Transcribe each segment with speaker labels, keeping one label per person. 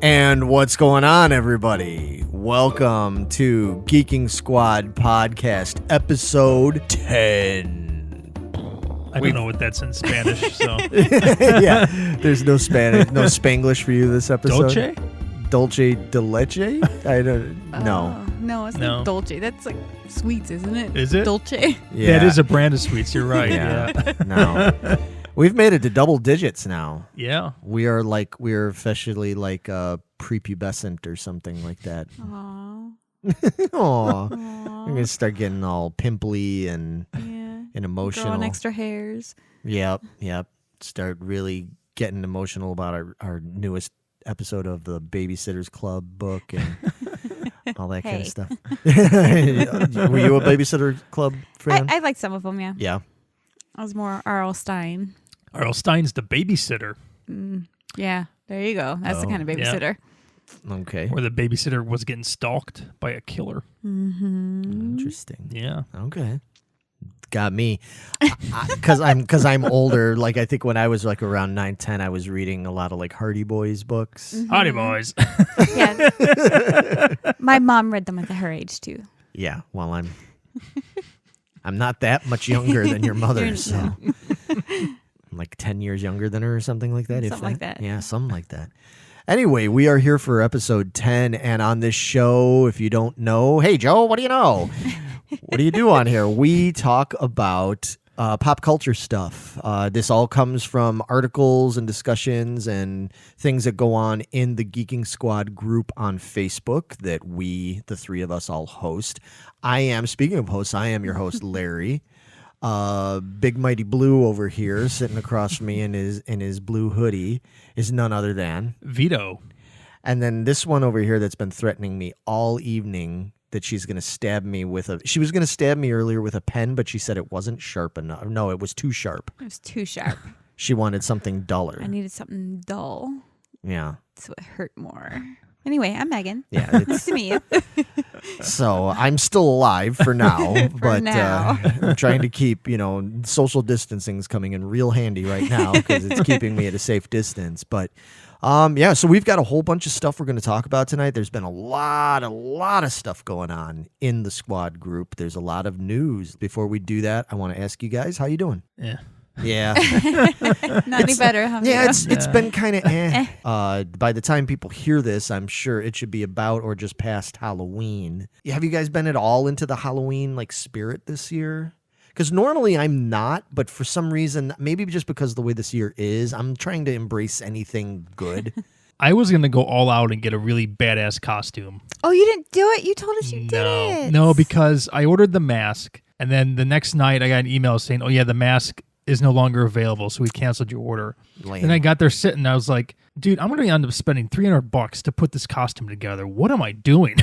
Speaker 1: And what's going on, everybody? Welcome to Geeking Squad Podcast, episode 10.
Speaker 2: I don't know what that's in Spanish, so.
Speaker 1: Yeah, there's no Spanish, no Spanglish for you this episode.
Speaker 2: Dolce?
Speaker 1: Dolce de leche? I don't know.
Speaker 3: No, it's
Speaker 2: No.
Speaker 3: not Dolce. That's like sweets, isn't it?
Speaker 2: Is it?
Speaker 3: Dolce.
Speaker 1: Yeah,
Speaker 2: That is a brand of sweets. You're right. Yeah.
Speaker 1: No. We've made it to double digits now.
Speaker 2: Yeah.
Speaker 1: We're officially like prepubescent or something like that.
Speaker 3: Aww.
Speaker 1: Aw. We're gonna start getting all pimply and emotional.
Speaker 3: Growing extra hairs.
Speaker 1: Yep. Start really getting emotional about our newest episode of the Babysitter's Club book and all that kind of stuff. Were you a Babysitter Club fan?
Speaker 3: I like some of them, yeah.
Speaker 1: Yeah.
Speaker 3: I was more R.L. Stein.
Speaker 2: R.L. Stein's the babysitter,
Speaker 3: Yeah, there you go. That's the kind of babysitter.
Speaker 1: Okay.
Speaker 2: where the babysitter was getting stalked by a killer.
Speaker 1: Interesting.
Speaker 2: Yeah.
Speaker 1: Okay. Got me. Because I'm older. Like, I think when I was like around 9, 10, I was reading a lot of like Hardy Boys books.
Speaker 2: Howdy, boys.
Speaker 3: Yeah. My mom read them at her age, too.
Speaker 1: Yeah. Well, I'm not that much younger than your mother, so I'm like 10 years younger than her or something like that.
Speaker 3: Something like that.
Speaker 1: Yeah, something like that. Anyway, we are here for episode 10, and on this show, if you don't know, hey, Joe, what do you know? What do you do on here? We talk about pop culture stuff. This all comes from articles and discussions and things that go on in the Geeking Squad group on Facebook that we, the three of us, all host. Speaking of hosts, I am your host, Larry. Big Mighty Blue over here, sitting across from me in his blue hoodie, is none other than
Speaker 2: Vito.
Speaker 1: And then this one over here that's been threatening me all evening that she's going to stab me she was going to stab me earlier with a pen, but she said it wasn't sharp enough. No, it was too sharp.
Speaker 3: It was too sharp.
Speaker 1: She wanted something duller.
Speaker 3: I needed something dull,
Speaker 1: Yeah.
Speaker 3: so it hurt more. Anyway, I'm Megan.
Speaker 1: Yeah.
Speaker 3: Nice to meet you.
Speaker 1: So I'm still alive for now, but
Speaker 3: now.
Speaker 1: I'm trying to keep, social distancing's coming in real handy right now because it's keeping me at a safe distance. But so we've got a whole bunch of stuff we're going to talk about tonight. There's been a lot of stuff going on in the squad group. There's a lot of news. Before we do that, I want to ask you guys, how you doing? Yeah.
Speaker 3: Not any better, huh?
Speaker 1: Yeah, it's been kind of by the time people hear this, I'm sure it should be about or just past Halloween. Have you guys been at all into the Halloween spirit this year? Because normally I'm not, but for some reason, maybe just because of the way this year is, I'm trying to embrace anything good.
Speaker 2: I was going to go all out and get a really badass costume.
Speaker 3: Oh, you didn't do it? You told us you did it.
Speaker 2: No, because I ordered the mask, and then the next night I got an email saying, oh yeah, the mask is no longer available, so we canceled your order.
Speaker 1: Lame.
Speaker 2: And I got there sitting, I was like, dude, I'm going to end up spending $300 to put this costume together. What am I doing?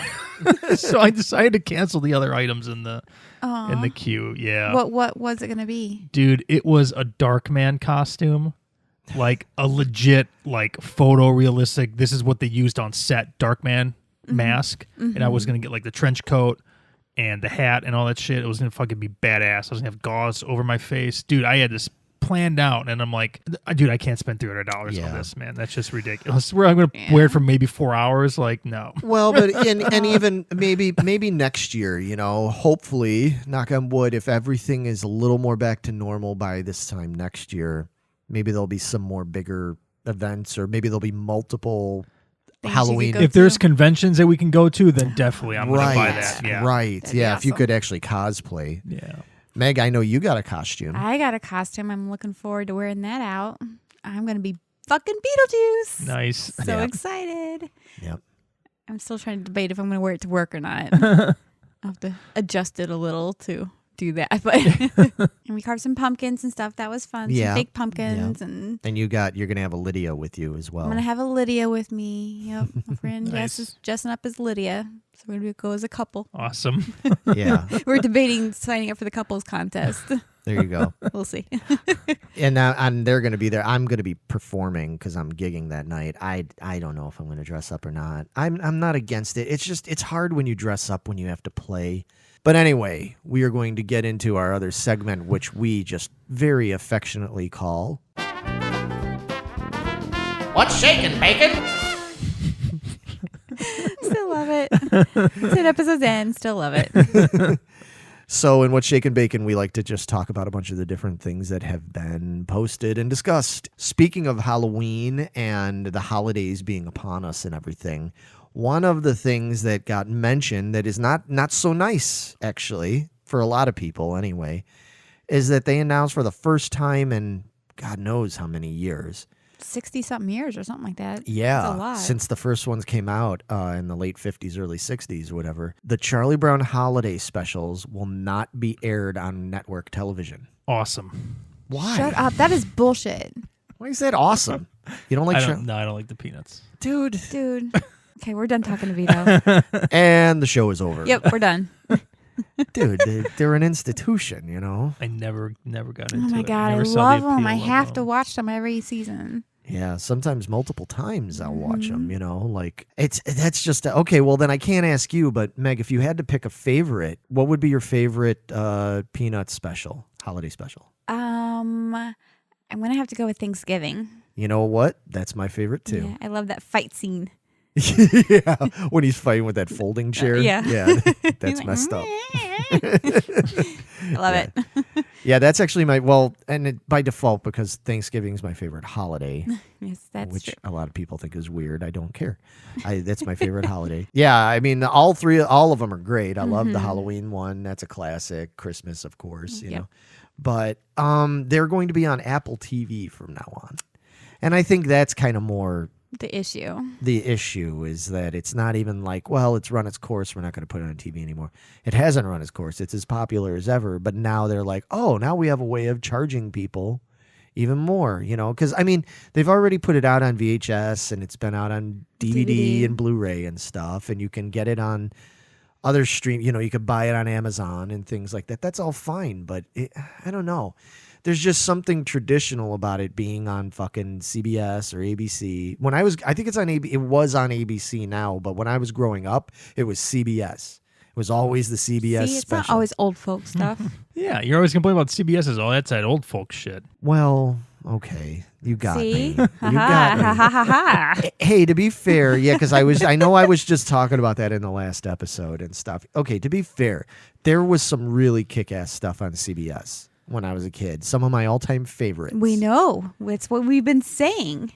Speaker 2: So I decided to cancel the other items in the queue. Yeah.
Speaker 3: What was it going to be?
Speaker 2: Dude, it was a Darkman costume. Like a legit, photorealistic, this is what they used on set, Darkman mask. And I was going to get the trench coat and the hat and all that shit. It was going to fucking be badass. I was going to have gauze over my face. Dude, I had this planned out, and I'm like, dude, I can't spend $300 on this, man. That's just ridiculous. I'm going to wear it for maybe 4 hours. No.
Speaker 1: Well, but and even maybe next year, hopefully, knock on wood, if everything is a little more back to normal by this time next year, maybe there'll be some more bigger events, or maybe there'll be multiple Halloween.
Speaker 2: If there's conventions that we can go to, then definitely I'm going to buy that. Yeah.
Speaker 1: Right.
Speaker 3: That'd be
Speaker 1: Yeah. If you
Speaker 3: awesome.
Speaker 1: could actually cosplay.
Speaker 2: Yeah.
Speaker 1: Meg, I know you got a costume.
Speaker 3: I got a costume. I'm looking forward to wearing that out. I'm going to be fucking Beetlejuice.
Speaker 2: Nice.
Speaker 3: So
Speaker 1: Yeah.
Speaker 3: excited.
Speaker 1: Yep.
Speaker 3: I'm still trying to debate if I'm going to wear it to work or not. I'll have to adjust it a little to do that. But and we carved some pumpkins and stuff. That was fun.
Speaker 1: Yeah.
Speaker 3: Some fake pumpkins. And
Speaker 1: And you're going to have a Lydia with you as well.
Speaker 3: I'm going to have a Lydia with me. Yep. My friend
Speaker 2: Nice.
Speaker 3: Jess is dressing up as Lydia. So we're going to go as a couple.
Speaker 2: Awesome.
Speaker 1: Yeah.
Speaker 3: We're debating signing up for the couples contest.
Speaker 1: There you go.
Speaker 3: We'll see.
Speaker 1: And they're going to be there. I'm going to be performing because I'm gigging that night. I don't know if I'm going to dress up or not. I'm not against it. It's hard when you dress up when you have to play. But anyway, we are going to get into our other segment, which we just very affectionately call...
Speaker 4: What's shaking, bacon?
Speaker 3: Love it. 10 episodes in, still love it.
Speaker 1: So in What's Shakin' Bacon, we like to just talk about a bunch of the different things that have been posted and discussed. Speaking of Halloween and the holidays being upon us and everything, one of the things that got mentioned that is not so nice, actually, for a lot of people anyway, is that they announced for the first time in God knows how many years.
Speaker 3: 60-something years or something like that.
Speaker 1: Yeah,
Speaker 3: That's a lot.
Speaker 1: since the first ones came out in the late 50s, early 60s, whatever. The Charlie Brown holiday specials will not be aired on network television.
Speaker 2: Awesome.
Speaker 1: Why?
Speaker 3: Shut up. That is bullshit.
Speaker 1: Why is that awesome? You don't like
Speaker 2: I don't like the peanuts.
Speaker 1: Dude.
Speaker 3: Dude. Okay, we're done talking to Vito.
Speaker 1: And the show is over.
Speaker 3: Yep, we're done.
Speaker 1: Dude, they're an institution, you know?
Speaker 2: I never got
Speaker 3: Oh
Speaker 2: into it.
Speaker 3: my God, I
Speaker 2: Never saw
Speaker 3: love
Speaker 2: the
Speaker 3: them. I
Speaker 2: appeal of
Speaker 3: have to watch them every season.
Speaker 1: Yeah, sometimes multiple times I'll watch them,
Speaker 3: Mm-hmm.
Speaker 1: you know? Like, that's just, okay, well, then I can't ask you, but Meg, if you had to pick a favorite, what would be your favorite Peanuts special, holiday special?
Speaker 3: I'm going to have to go with Thanksgiving.
Speaker 1: You know what? That's my favorite, too.
Speaker 3: Yeah, I love that fight scene.
Speaker 1: Yeah, when he's fighting with that folding chair.
Speaker 3: yeah.
Speaker 1: That's messed up.
Speaker 3: I love it.
Speaker 1: Yeah, that's actually by default, because Thanksgiving is my favorite holiday,
Speaker 3: Yes, that's
Speaker 1: which
Speaker 3: true.
Speaker 1: a lot of people think is weird. I don't care. That's my favorite holiday. Yeah, I mean, all of them are great. I love the Halloween one. That's a classic. Christmas, of course, you
Speaker 3: Yep.
Speaker 1: know. But they're going to be on Apple TV from now on. And I think that's kind of more
Speaker 3: The issue.
Speaker 1: the issue, is that it's not even like, well, it's run its course, we're not going to put it on TV anymore. It hasn't run its course. It's as popular as ever. But now they're like, oh, now we have a way of charging people even more, you know, because I mean, they've already put it out on VHS and it's been out on DVD and Blu-ray and stuff, and you can get it on other stream, you know, you could buy it on Amazon and things like that. That's all fine, but I don't know. There's just something traditional about it being on fucking CBS or ABC. I think it's on it was on ABC now, but when I was growing up, it was CBS. It was always the CBS
Speaker 3: See, it's
Speaker 1: special.
Speaker 3: not always old folk stuff.
Speaker 2: Yeah, you're always complaining about CBS as all that's that old folk shit.
Speaker 1: Well, okay, you got
Speaker 3: See?
Speaker 1: me. You got me.
Speaker 3: Ha.
Speaker 1: Hey, to be fair, yeah, because I know I was just talking about that in the last episode and stuff. Okay, to be fair, there was some really kick-ass stuff on CBS when I was a kid. Some of my all-time favorites.
Speaker 3: We know. It's what we've been saying.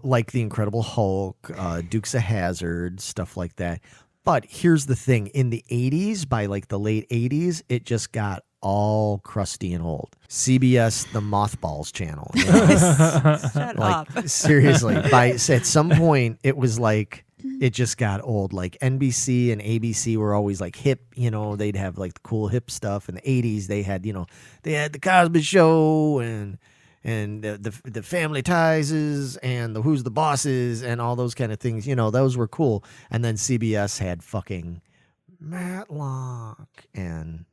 Speaker 1: Like The Incredible Hulk, Dukes of Hazzard, stuff like that. But here's the thing. In the 80s, by like the late 80s, it just got all crusty and old. CBS, the Mothballs channel. You know?
Speaker 3: Shut
Speaker 1: Like,
Speaker 3: up.
Speaker 1: seriously, at some point, it was like, it just got old. Like NBC and ABC were always like hip, you know, they'd have like the cool hip stuff. In the 80s, they had, you know, they had the Cosby Show and the Family Ties and the Who's the Bosses and all those kind of things. You know, those were cool. And then CBS had fucking Matlock and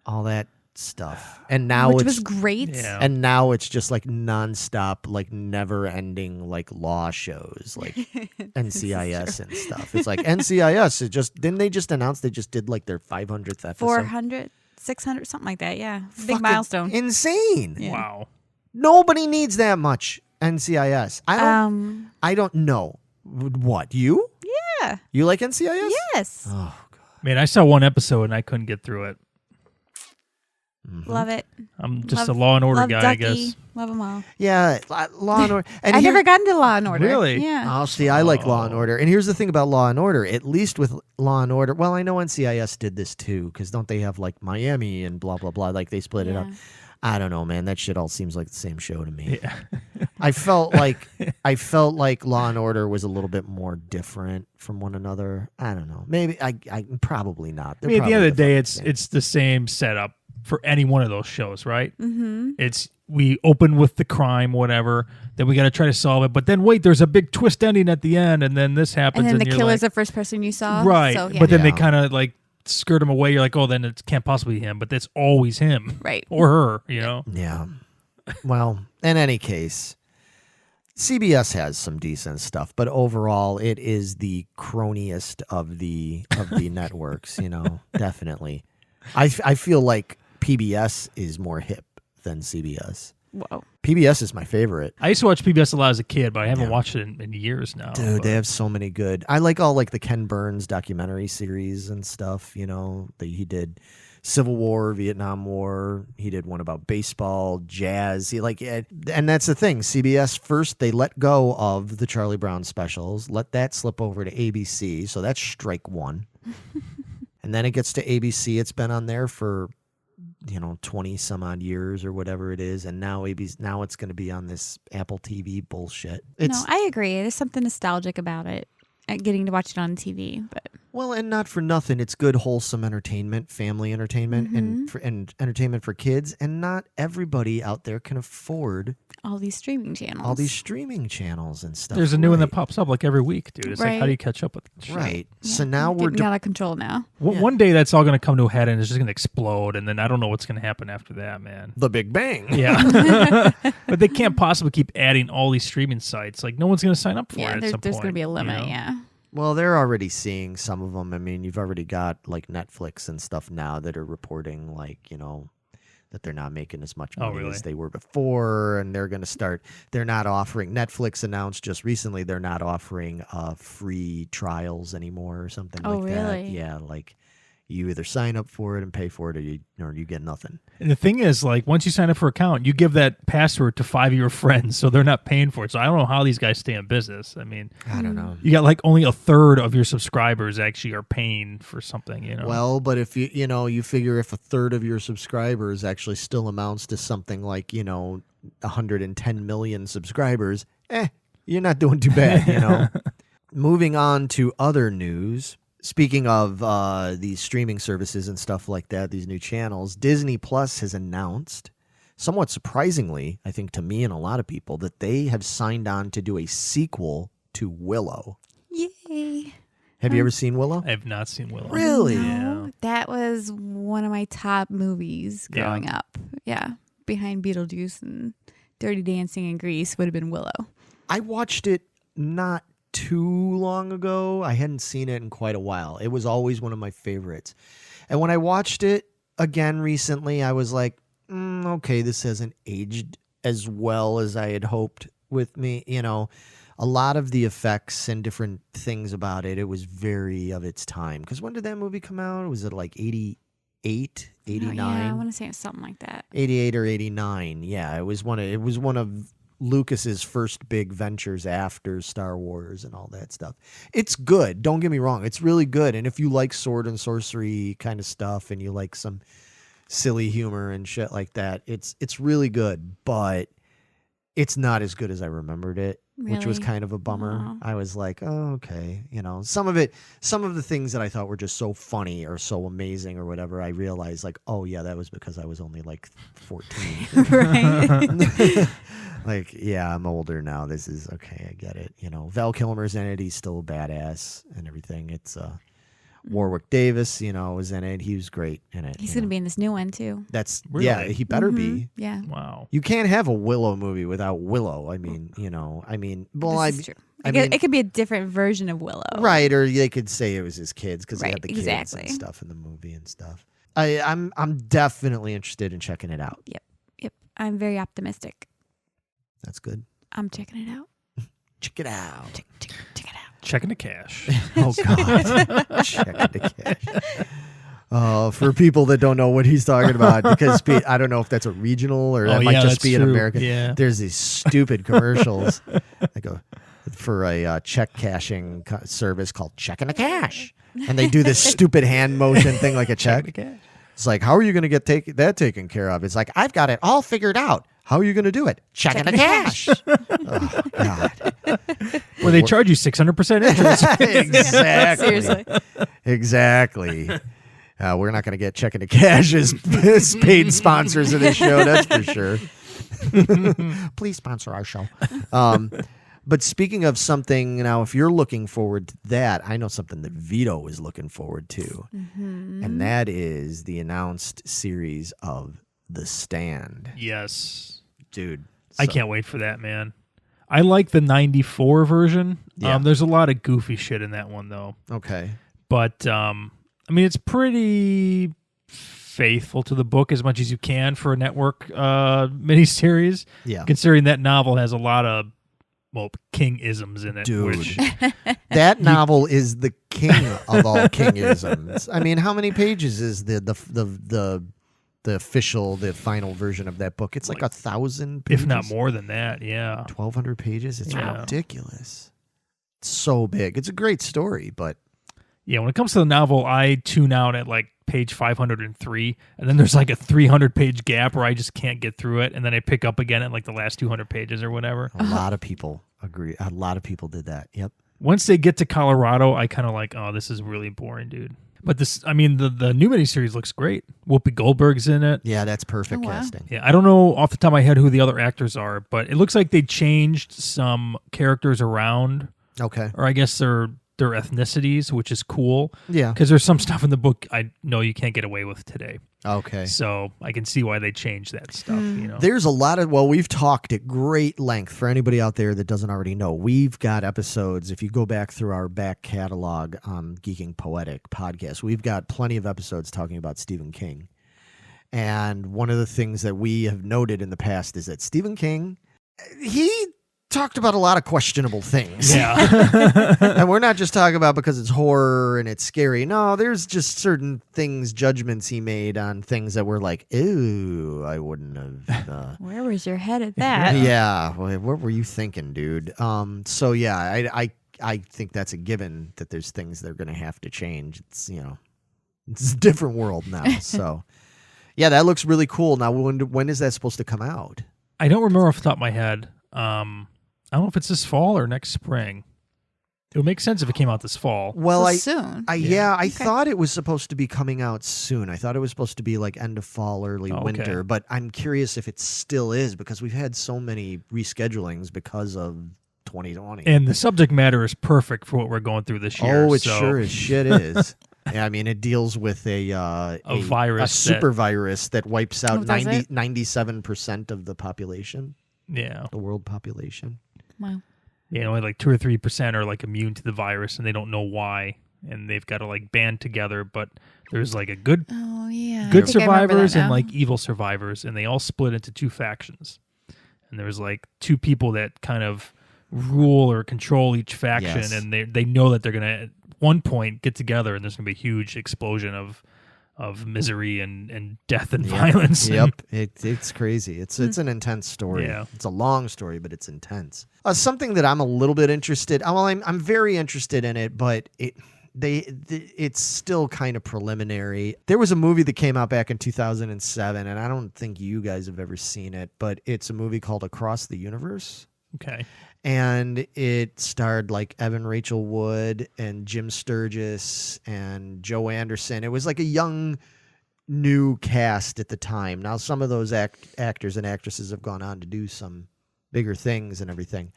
Speaker 1: all that stuff. And now
Speaker 3: Which
Speaker 1: it's
Speaker 3: was great.
Speaker 2: Yeah.
Speaker 1: and now it's just like nonstop, like never ending, like law shows, like NCIS and stuff. It's like NCIS. Didn't they just announce they just did like their 500th episode?
Speaker 3: 400, 600, something like that. Yeah. Big
Speaker 1: Fucking
Speaker 3: milestone.
Speaker 1: Insane.
Speaker 3: Yeah.
Speaker 2: Wow.
Speaker 1: Nobody needs that much NCIS. I don't know. What, you?
Speaker 3: Yeah.
Speaker 1: You like NCIS?
Speaker 3: Yes.
Speaker 1: Oh,
Speaker 2: Man, I saw one episode and I couldn't get through it.
Speaker 3: Love it.
Speaker 2: I'm just
Speaker 3: Love-
Speaker 2: a Law and Order
Speaker 3: Love
Speaker 2: guy,
Speaker 3: Ducky.
Speaker 2: I guess.
Speaker 3: Love them all.
Speaker 1: yeah. Law and Order. And
Speaker 3: I
Speaker 1: here-
Speaker 3: never got into Law and Order.
Speaker 2: Really?
Speaker 3: Yeah.
Speaker 1: Oh, see, I like Law and Order. And here's the thing about Law and Order. At least with Law and Order, well, I know NCIS did this too, because don't they have like Miami and blah, blah, blah. Like they split it up.
Speaker 3: Yeah.
Speaker 1: I don't know, man. That shit all seems like the same show to me.
Speaker 2: Yeah.
Speaker 1: I felt like Law and Order was a little bit more different from one another. I don't know. Maybe I probably not.
Speaker 2: I mean, at the end of the day,
Speaker 1: They're
Speaker 2: it's the same setup for any one of those shows, right? Mm-hmm. It's we open with the crime, whatever. Then we got to try to solve it. But then wait, there's a big twist ending at the end, and then this happens,
Speaker 3: And then the
Speaker 2: you're
Speaker 3: killer's
Speaker 2: like,
Speaker 3: the first person you saw.
Speaker 2: right.
Speaker 3: So, yeah.
Speaker 2: But then they
Speaker 1: Yeah.
Speaker 2: kind of like skirt him away. You're like, oh, then it can't possibly be him, but it's always him,
Speaker 3: Right.
Speaker 2: or her, you know.
Speaker 1: Yeah. Well, in any case, CBS has some decent stuff, but overall, it is the croniest of the networks. You know, definitely. I feel like PBS is more hip than CBS.
Speaker 3: Whoa.
Speaker 1: PBS is my favorite.
Speaker 2: I used to watch PBS a lot as a kid, but I haven't
Speaker 1: Yeah.
Speaker 2: watched it in years now.
Speaker 1: Dude,
Speaker 2: but
Speaker 1: they have so many good. I like all like the Ken Burns documentary series and stuff. You know, that he did Civil War, Vietnam War. He did one about baseball, jazz. And that's the thing. CBS first they let go of the Charlie Brown specials, let that slip over to ABC. So that's strike one. And then it gets to ABC. It's been on there for 20 some odd years or whatever it is, and now it's going to be on this Apple TV bullshit.
Speaker 3: No, I agree. There's something nostalgic about it, getting to watch it on TV. But
Speaker 1: Well, and not for nothing, it's good, wholesome entertainment, family entertainment, and entertainment for kids. And not everybody out there can afford
Speaker 3: all these streaming channels.
Speaker 1: all these streaming channels and stuff.
Speaker 2: there's a new one that
Speaker 1: Right.
Speaker 2: pops up like every week, dude. It's like, how
Speaker 3: Right.
Speaker 2: do you catch up with it?
Speaker 1: Right.
Speaker 3: Yeah,
Speaker 1: So now we're
Speaker 3: getting out of control now.
Speaker 1: Yeah.
Speaker 2: One day that's all going to come to a head and it's just going to explode, and then I don't know what's going to happen after that, man.
Speaker 1: the Big Bang.
Speaker 2: Yeah. But they can't possibly keep adding all these streaming sites. Like, no one's going to sign up for it at some
Speaker 3: There's
Speaker 2: point.
Speaker 3: going to be a limit.
Speaker 2: you know?
Speaker 3: Yeah.
Speaker 1: Well, they're already seeing some of them. I mean, you've already got like Netflix and stuff now that are reporting that they're not making as much
Speaker 2: Oh,
Speaker 1: money
Speaker 2: really?
Speaker 1: as they were before, and they're going to start. They're not offering. Netflix announced just recently they're not offering free trials anymore or something
Speaker 3: Oh,
Speaker 1: like that.
Speaker 3: really?
Speaker 1: Yeah, like you either sign up for it and pay for it, or you get nothing.
Speaker 2: And the thing is, like, once you sign up for an account, you give that password to 5 of your friends, so they're not paying for it. So I don't know how these guys stay in business. I mean,
Speaker 1: I don't know.
Speaker 2: you got like only a third of your subscribers actually are paying for something,
Speaker 1: Well, but if you figure if a third of your subscribers actually still amounts to something like 110 million subscribers, you're not doing too bad. Moving on to other news. Speaking of these streaming services and stuff like that, these new channels, Disney Plus has announced, somewhat surprisingly, I think to me and a lot of people, that they have signed on to do a sequel to Willow.
Speaker 3: Yay.
Speaker 1: Have you ever seen Willow?
Speaker 2: I have not seen Willow.
Speaker 1: Really?
Speaker 3: No, that was one of my top movies
Speaker 2: Yeah.
Speaker 3: growing up. Yeah. Behind Beetlejuice and Dirty Dancing and Grease would have been Willow.
Speaker 1: I watched it not too long ago. I hadn't seen it in quite a while. It was always one of my favorites. And when I watched it again recently, I was like, okay, this hasn't aged as well as I had hoped with me. A lot of the effects and different things about it, it was very of its time. Because when did that movie come out? Was it like 88, 89?
Speaker 3: Oh, yeah, I want to say it was something like that.
Speaker 1: 88 or 89. Yeah, it was one of Lucas's first big ventures after Star Wars and all that stuff. It's good. Don't get me wrong. It's really good. And if you like sword and sorcery kind of stuff and you like some silly humor and shit like that, it's really good, but it's not as good as I remembered it, which was
Speaker 3: Really?
Speaker 1: kind of a bummer.
Speaker 3: Aw.
Speaker 1: I was like, oh, okay. Some of the things that I thought were just so funny or so amazing or whatever, I realized like, oh yeah, that was because I was only like 14.
Speaker 3: Right.
Speaker 1: Like, yeah, I'm older now. This is okay. I get it. Val Kilmer's in it. He's still a badass and everything. It's Warwick Davis, was in it. He was great in it.
Speaker 3: He's going to be in this new one, too.
Speaker 1: That's
Speaker 2: Really?
Speaker 1: yeah. He better be.
Speaker 3: Yeah.
Speaker 2: Wow.
Speaker 1: You can't have a Willow movie without Willow. I mean, well,
Speaker 3: This is true. It could be a different version of Willow.
Speaker 1: right, or they could say it was his kids because he
Speaker 3: Right,
Speaker 1: had the kids
Speaker 3: exactly.
Speaker 1: and stuff in the movie and stuff. I'm definitely interested in checking it out.
Speaker 3: Yep. I'm very optimistic.
Speaker 1: That's good.
Speaker 3: I'm checking it out.
Speaker 1: Check it out.
Speaker 3: Check it out.
Speaker 2: Checking the cash.
Speaker 1: Oh God, checking the cash. For people that don't know what he's talking about, because I don't know if that's a regional or that might just
Speaker 2: that's
Speaker 1: be an
Speaker 2: true.
Speaker 1: American.
Speaker 2: Yeah.
Speaker 1: There's these stupid commercials that go for a check cashing service called Checking the Cash, and they do this stupid hand motion thing like a check.
Speaker 2: Checking the cash.
Speaker 1: It's like, how are you going to get that taken care of? It's like, I've got it all figured out. How are you going to do it? Checking the cash. Oh God.
Speaker 2: Where they charge you 600% interest.
Speaker 1: Exactly.
Speaker 3: Seriously.
Speaker 1: Exactly. We're not going to get Checking the Cash as paid sponsors of this show, that's for sure. Please sponsor our show. But speaking of something, now, if you're looking forward to that, I know something that Vito is looking forward to, and that is the announced series of The Stand.
Speaker 2: Yes.
Speaker 1: Dude.
Speaker 2: I can't wait for that, man. I like the 94 version.
Speaker 1: Yeah.
Speaker 2: There's a lot of goofy shit in that one, though.
Speaker 1: Okay.
Speaker 2: But, I mean, it's pretty faithful to the book as much as you can for a network miniseries.
Speaker 1: Yeah.
Speaker 2: Considering that novel has a lot of King-isms in it.
Speaker 1: Dude.
Speaker 2: Which,
Speaker 1: That novel is the king of all King-isms. I mean, how many pages is the official, the final version of that book? It's like 1,000 pages.
Speaker 2: if not more than that, yeah.
Speaker 1: 1,200 pages. It's
Speaker 2: Yeah.
Speaker 1: ridiculous. It's so big. It's a great story, but
Speaker 2: Yeah, when it comes to the novel, I tune out at like page 503, and then there's like a 300-page gap where I just can't get through it, and then I pick up again at like the last 200 pages or whatever.
Speaker 1: a lot of people agree. A lot of people did that. Yep.
Speaker 2: Once they get to Colorado, I kind of like, oh, this is really boring, dude. But this, I mean, the new miniseries looks great. Whoopi Goldberg's in it.
Speaker 1: Yeah, that's perfect
Speaker 3: Oh, wow.
Speaker 1: casting.
Speaker 2: Yeah, I don't know off the top of my head who the other actors are, but it looks like they changed some characters around,
Speaker 1: Okay.
Speaker 2: or I guess their ethnicities, which is cool.
Speaker 1: Yeah.
Speaker 2: Because there's some stuff in the book I know you can't get away with today.
Speaker 1: Okay.
Speaker 2: So I can see why they changed that stuff, you know.
Speaker 1: There's a lot of, we've talked at great length for anybody out there that doesn't already know. We've got episodes, if you go back through our back catalog on Geeking Poetic podcast, we've got plenty of episodes talking about Stephen King. And one of the things that we have noted in the past is that Stephen King, he talked about a lot of questionable things.
Speaker 2: Yeah.
Speaker 1: And we're not just talking about because it's horror and it's scary. No, there's just certain things, judgments he made on things that were like, ew, I wouldn't have.
Speaker 3: Where was your head at that?
Speaker 1: Yeah, what were you thinking, dude? So yeah, I think that's a given that there's things that are going to have to change. It's it's a different world now. So yeah, that looks really cool. Now, when is that supposed to come out?
Speaker 2: I don't remember off the top of my head. I don't know if it's this fall or next spring. It would make sense if it came out this fall.
Speaker 1: Well,
Speaker 3: So soon.
Speaker 1: I thought it was supposed to be coming out soon. I thought it was supposed to be like end of fall, early
Speaker 2: Okay.
Speaker 1: winter. But I'm curious if it still is because we've had so many reschedulings because of 2020.
Speaker 2: And the subject matter is perfect for what we're going through this year.
Speaker 1: Oh, it
Speaker 2: so-
Speaker 1: sure as shit is. Yeah, I mean, it deals with a
Speaker 2: virus
Speaker 1: a super virus that wipes out
Speaker 3: Oh, does it?
Speaker 1: 97% of the population,
Speaker 2: Yeah.
Speaker 1: the world population.
Speaker 3: Wow.
Speaker 2: You know, only like 2 or 3% are like immune to the virus and they don't know why. And they've got to like band together. But there's like a good
Speaker 3: Oh, yeah. I
Speaker 2: good
Speaker 3: think I remember
Speaker 2: survivors
Speaker 3: that
Speaker 2: and
Speaker 3: now.
Speaker 2: like evil survivors. And they all split into two factions. And there's like two people that kind of rule or control each faction.
Speaker 1: Yes.
Speaker 2: And they know that they're going to at one point get together and there's going to be a huge explosion of misery and death and violence.
Speaker 1: Yep, it's crazy. It's an intense story.
Speaker 2: Yeah.
Speaker 1: It's a long story, but it's intense. Something that I'm a little bit interested. Well, I'm very interested in it, but it's still kind of preliminary. There was a movie that came out back in 2007, and I don't think you guys have ever seen it, but it's a movie called Across the Universe.
Speaker 2: Okay.
Speaker 1: And it starred like Evan Rachel Wood and Jim Sturgis and Joe Anderson. It was like a young, new cast at the time. Now, some of those actors and actresses have gone on to do some bigger things and everything.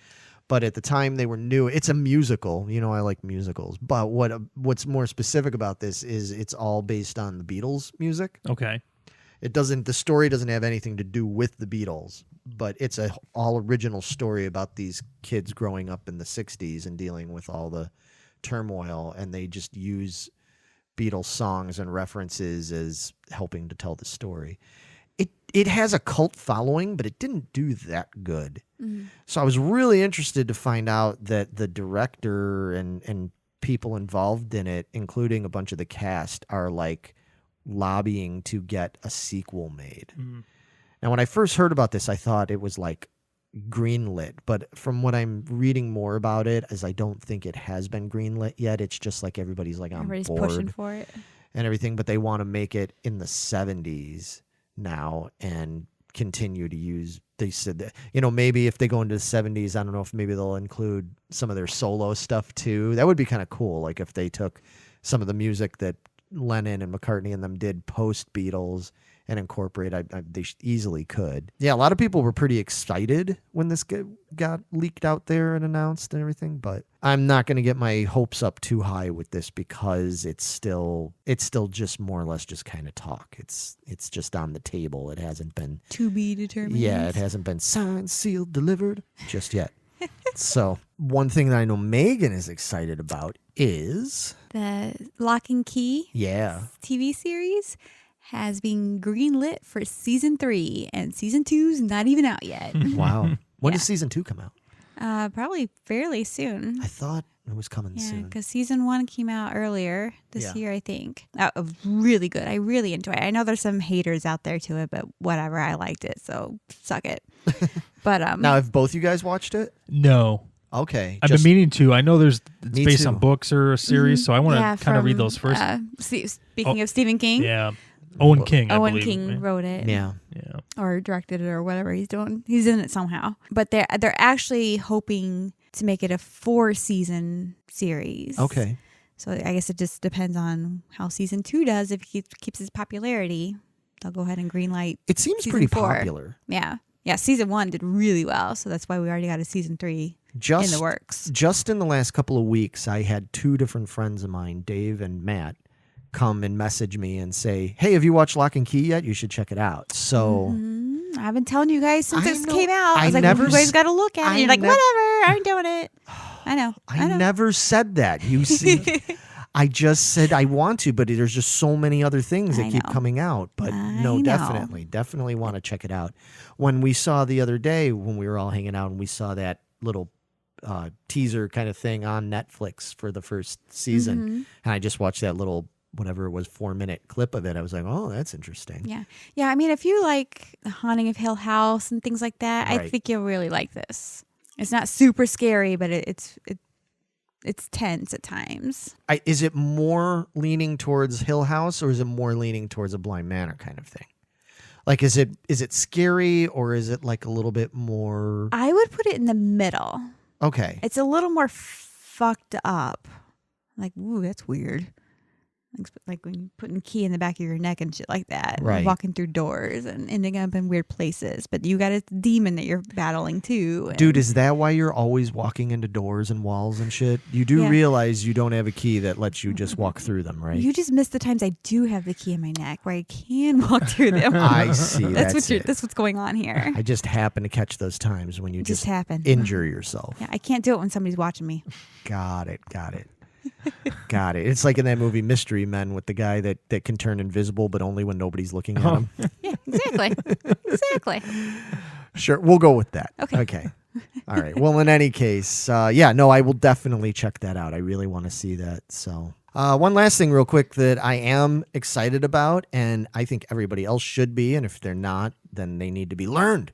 Speaker 1: But at the time, they were new. It's a musical. You know, I like musicals. But what's more specific about this is it's all based on the Beatles music.
Speaker 2: Okay.
Speaker 1: The story doesn't have anything to do with the Beatles, but it's a all original story about these kids growing up in the 60s and dealing with all the turmoil, and they just use Beatles songs and references as helping to tell the story. It has a cult following, but it didn't do that good.
Speaker 3: Mhm.
Speaker 1: So I was really interested to find out that the director and people involved in it, including a bunch of the cast, are like lobbying to get a sequel made.
Speaker 2: Mm.
Speaker 1: Now, when I first heard about this, I thought it was like greenlit, but from what I'm reading more about it, is I don't think it has been greenlit yet. It's just like everybody's like on
Speaker 3: Everybody's
Speaker 1: board
Speaker 3: pushing for it.
Speaker 1: and everything, but they want to make it in the 70s now and continue to use. They said that, maybe if they go into the 70s, I don't know if maybe they'll include some of their solo stuff too. That would be kind of cool. Like if they took some of the music that Lennon and McCartney and them did post Beatles and incorporate. They easily could. Yeah, a lot of people were pretty excited when this got leaked out there and announced and everything, but I'm not going to get my hopes up too high with this because it's still just more or less just kind of talk. It's just on the table. It hasn't been
Speaker 3: To be determined.
Speaker 1: Yeah, it hasn't been signed, sealed, delivered just yet. So one thing that I know Megan is excited about is
Speaker 3: The Lock and Key
Speaker 1: yeah.
Speaker 3: TV series has been greenlit for season 3, and season 2's not even out yet.
Speaker 1: Wow. When
Speaker 3: Yeah.
Speaker 1: does season 2 come out?
Speaker 3: Probably fairly soon.
Speaker 1: I thought it was coming
Speaker 3: Yeah,
Speaker 1: soon.
Speaker 3: because season 1 came out earlier this
Speaker 1: Yeah.
Speaker 3: year, I think. Really good. I really enjoy it. I know there's some haters out there to it, but whatever. I liked it, so suck it. But
Speaker 1: Now, have both you guys watched it?
Speaker 2: No.
Speaker 1: Okay.
Speaker 2: I've been meaning to. I know it's
Speaker 1: Me
Speaker 2: based
Speaker 1: too.
Speaker 2: on books or a series, so I want to kind of read those first.
Speaker 3: Speaking of Stephen King,
Speaker 2: Yeah. Owen King, I
Speaker 3: Owen
Speaker 2: believe.
Speaker 3: King wrote it.
Speaker 1: Yeah.
Speaker 2: Yeah.
Speaker 3: Or directed it or whatever he's doing. He's in it somehow. But they're actually hoping to make it a 4-season series.
Speaker 1: Okay.
Speaker 3: So I guess it just depends on how season 2 does. If he keeps his popularity, they'll go ahead and greenlight.
Speaker 1: It seems
Speaker 3: Season
Speaker 1: pretty
Speaker 3: 4.
Speaker 1: popular.
Speaker 3: Yeah. Yeah, season 1 did really well. So that's why we already got a season 3
Speaker 1: Just
Speaker 3: in the works.
Speaker 1: Just in the last couple of weeks, I had 2 different friends of mine, Dave and Matt, come and message me and say, "Hey, have you watched Lock and Key yet? You should check it out." So
Speaker 3: I've been telling you guys since
Speaker 1: I
Speaker 3: this
Speaker 1: know-
Speaker 3: came out. I
Speaker 1: I
Speaker 3: was like,
Speaker 1: never
Speaker 3: you guys
Speaker 1: s-
Speaker 3: got to look at it.
Speaker 1: I
Speaker 3: You're like,
Speaker 1: nev-
Speaker 3: whatever, I'm doing it. I know.
Speaker 1: I never said that. You see, I just said I want to, but there's just so many other things that
Speaker 3: I
Speaker 1: keep
Speaker 3: know.
Speaker 1: coming out. But
Speaker 3: I
Speaker 1: no,
Speaker 3: know.
Speaker 1: definitely want to check it out. When we saw the other day, when we were all hanging out and we saw that little teaser kind of thing on Netflix for the first season,
Speaker 3: Mm-hmm.
Speaker 1: and I just watched that little, whatever it was, 4-minute clip of it, I was like, oh, that's interesting.
Speaker 3: Yeah. Yeah. I mean, if you like The Haunting of Hill House and things like that, I
Speaker 1: Right.
Speaker 3: think you'll really like this. It's not super scary, but it's tense at times.
Speaker 1: Is it more leaning towards Hill House, or is it more leaning towards a Blind Manor kind of thing? Like, is it scary, or is it like a little bit more?
Speaker 3: I would put it in the middle.
Speaker 1: Okay.
Speaker 3: It's a little more fucked up. Like, ooh, that's weird. Like when you're putting key in the back of your neck and shit like that.
Speaker 1: Right.
Speaker 3: Walking through doors and ending up in weird places. But you got a demon that you're battling too. and-
Speaker 1: Dude, is that why you're always walking into doors and walls and shit? You do
Speaker 3: Yeah.
Speaker 1: realize you don't have a key that lets you just walk through them, right?
Speaker 3: You just missed the times I do have the key in my neck where I can walk through them.
Speaker 1: I see.
Speaker 3: That's
Speaker 1: it.
Speaker 3: what's going on here.
Speaker 1: I just happen to catch those times when you
Speaker 3: It just
Speaker 1: just
Speaker 3: happened.
Speaker 1: injure yourself.
Speaker 3: Yeah, I can't do it when somebody's watching me.
Speaker 1: Got it. Got it. It's like in that movie Mystery Men with the guy that can turn invisible, but only when nobody's looking at him.
Speaker 3: Yeah, exactly. Exactly.
Speaker 1: Sure, we'll go with that.
Speaker 3: Okay.
Speaker 1: All right. Well, in any case, I will definitely check that out. I really want to see that. So, one last thing real quick that I am excited about, and I think everybody else should be, and if they're not, then they need to be learned,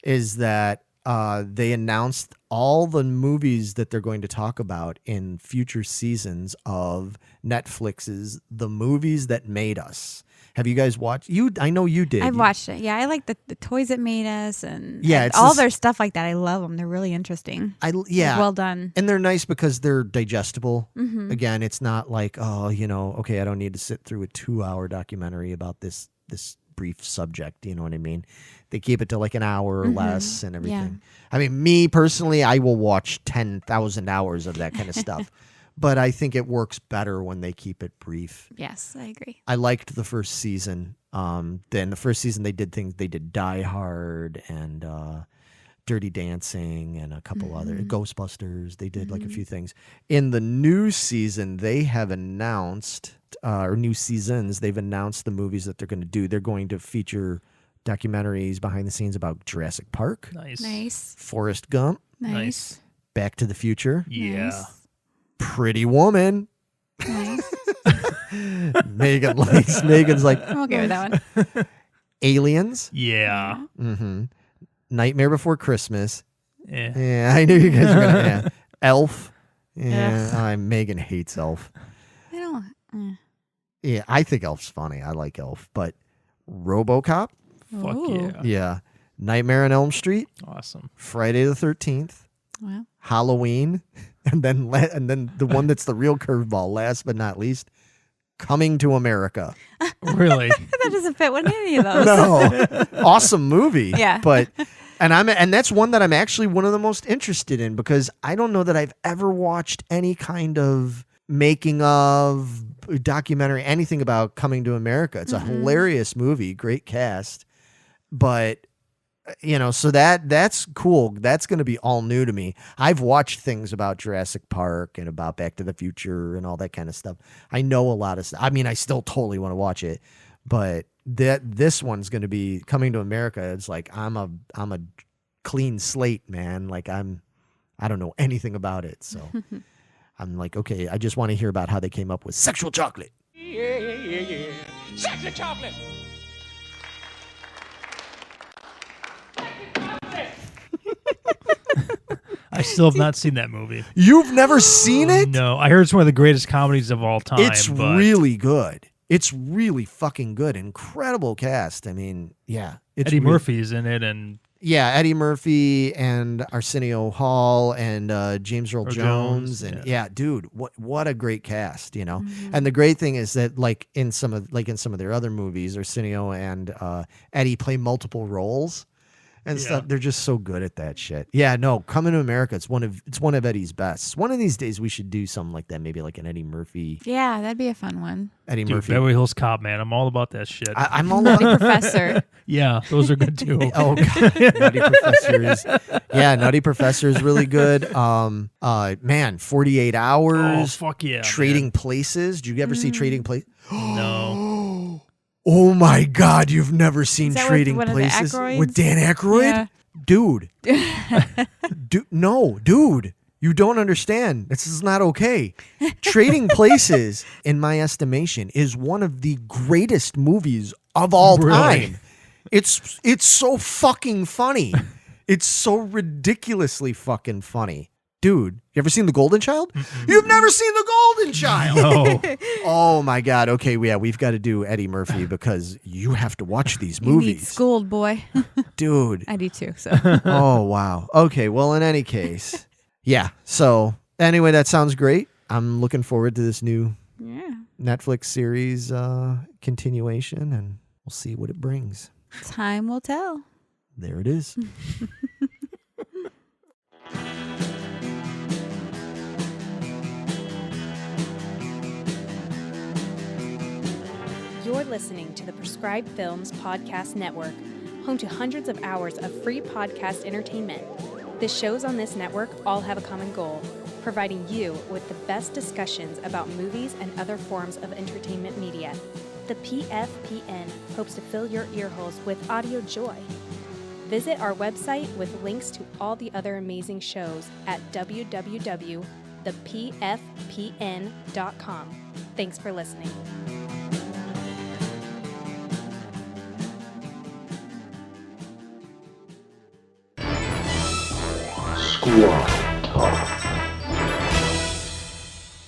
Speaker 1: is that they announced all the movies that they're going to talk about in future seasons of Netflix's The Movies That Made Us. Have you guys watched? I know you did.
Speaker 3: I've watched it. Yeah, I like the toys that made us and
Speaker 1: Yeah,
Speaker 3: and
Speaker 1: it's
Speaker 3: all
Speaker 1: this-
Speaker 3: their stuff like that. I love them. They're really interesting.
Speaker 1: Yeah.
Speaker 3: Well done.
Speaker 1: And they're nice because they're digestible.
Speaker 3: Mm-hmm.
Speaker 1: Again, it's not like, okay, I don't need to sit through a 2-hour documentary about this brief subject. You know what I mean? They keep it to like an hour or less and everything. I mean, me personally, I will watch 10,000 hours of that kind of stuff. But I think it works better when they keep it brief.
Speaker 3: Yes, I agree.
Speaker 1: I liked the first season. Then the first season they did Die Hard and Dirty Dancing and a couple other Ghostbusters. They did like a few things. In the new season, they have announced or new seasons, they've announced the movies that they're going to do. They're going to feature documentaries behind the scenes about Jurassic Park,
Speaker 3: Nice.
Speaker 1: Forrest Gump,
Speaker 3: Nice.
Speaker 1: Back to the Future,
Speaker 2: Yeah.
Speaker 1: Pretty Woman.
Speaker 3: Nice.
Speaker 1: Megan's like
Speaker 3: I'm okay with that one.
Speaker 1: Aliens,
Speaker 2: Yeah.
Speaker 1: Nightmare Before Christmas.
Speaker 2: Yeah.
Speaker 1: Yeah, I knew you guys were gonna. Yeah. Elf. Yeah, Megan hates Elf.
Speaker 3: I don't.
Speaker 1: Yeah, I think Elf's funny. I like Elf, but RoboCop.
Speaker 2: Fuck
Speaker 3: Ooh.
Speaker 2: yeah.
Speaker 1: Yeah, Nightmare on Elm Street,
Speaker 2: Awesome.
Speaker 1: Friday the 13th,
Speaker 3: Well,
Speaker 1: Halloween, and then the one that's the real curveball. Last but not least, Coming to America.
Speaker 2: Really?
Speaker 3: that doesn't fit with any of those.
Speaker 1: No, awesome movie.
Speaker 3: Yeah.
Speaker 1: but and that's one that I'm actually one of the most interested in because I don't know that I've ever watched any kind of making of documentary, anything about Coming to America. It's a hilarious movie, great cast, but so that's cool. That's going to be all new to me. I've watched things about Jurassic Park and about Back to the Future and all that kind of stuff. I know a lot of stuff. I mean, I still totally want to watch it, But this one's going to be coming to America. It's like I'm a clean slate, man. Like I don't know anything about it, so I'm like, okay, I just want to hear about how they came up with sexual chocolate.
Speaker 4: Yeah. Sexy chocolate.
Speaker 2: I still have not seen that movie.
Speaker 1: You've never seen it?
Speaker 2: No, I heard it's one of the greatest comedies of all time.
Speaker 1: It's
Speaker 2: but
Speaker 1: really good. It's really fucking good. Incredible cast. I mean, yeah.
Speaker 2: Eddie Murphy's in it, and
Speaker 1: yeah, Eddie Murphy and Arsenio Hall and James Earl Jones and yeah, dude, what a great cast, you know.
Speaker 3: Mm-hmm.
Speaker 1: And the great thing is that like in some of their other movies, Arsenio and Eddie play multiple roles and stuff. They're just so good at that shit. Yeah, no, Coming to America, it's one of Eddie's best. One of these days we should do something like that, maybe like an Eddie Murphy.
Speaker 3: Yeah, that'd be a fun one.
Speaker 1: Eddie
Speaker 2: dude,
Speaker 1: Murphy.
Speaker 2: Beverly Hills Cop, man. I'm all about that shit.
Speaker 1: I'm all
Speaker 3: Nutty
Speaker 1: about
Speaker 3: Professor.
Speaker 2: Yeah, those are good too.
Speaker 1: Oh, God. Nutty Professor is, yeah, Nutty Professor is really good. Man, 48 Hours.
Speaker 2: Oh, fuck yeah.
Speaker 1: Trading Places. Did you ever see Trading Places?
Speaker 2: No.
Speaker 1: Oh my God, you've never seen
Speaker 3: Is that
Speaker 1: Trading
Speaker 3: with one of the
Speaker 1: Places
Speaker 3: Aykroyds?
Speaker 1: with Dan Aykroyd?
Speaker 3: Yeah.
Speaker 1: Dude. Dude, you don't understand. This is not okay. Trading Places, in my estimation, is one of the greatest movies of all time. It's so fucking funny. It's so ridiculously fucking funny. Dude, you ever seen The Golden Child? Mm-mm. You've never seen The Golden Child?
Speaker 2: No.
Speaker 1: Oh my God. Okay, yeah, we've got to do Eddie Murphy because you have to watch these
Speaker 3: You need
Speaker 1: movies.
Speaker 3: schooled, boy.
Speaker 1: Dude.
Speaker 3: I do too. So
Speaker 1: Oh, wow. Okay, well, in any case, yeah. So anyway, that sounds great. I'm looking forward to this new Netflix series continuation, and we'll see what it brings.
Speaker 3: time will tell.
Speaker 1: There it is.
Speaker 5: You're listening to the Prescribed Films Podcast Network, home to hundreds of hours of free podcast entertainment. The shows on this network all have a common goal, providing you with the best discussions about movies and other forms of entertainment media. The PFPN hopes to fill your earholes with audio joy. Visit our website with links to all the other amazing shows at www.thepfpn.com. Thanks for listening.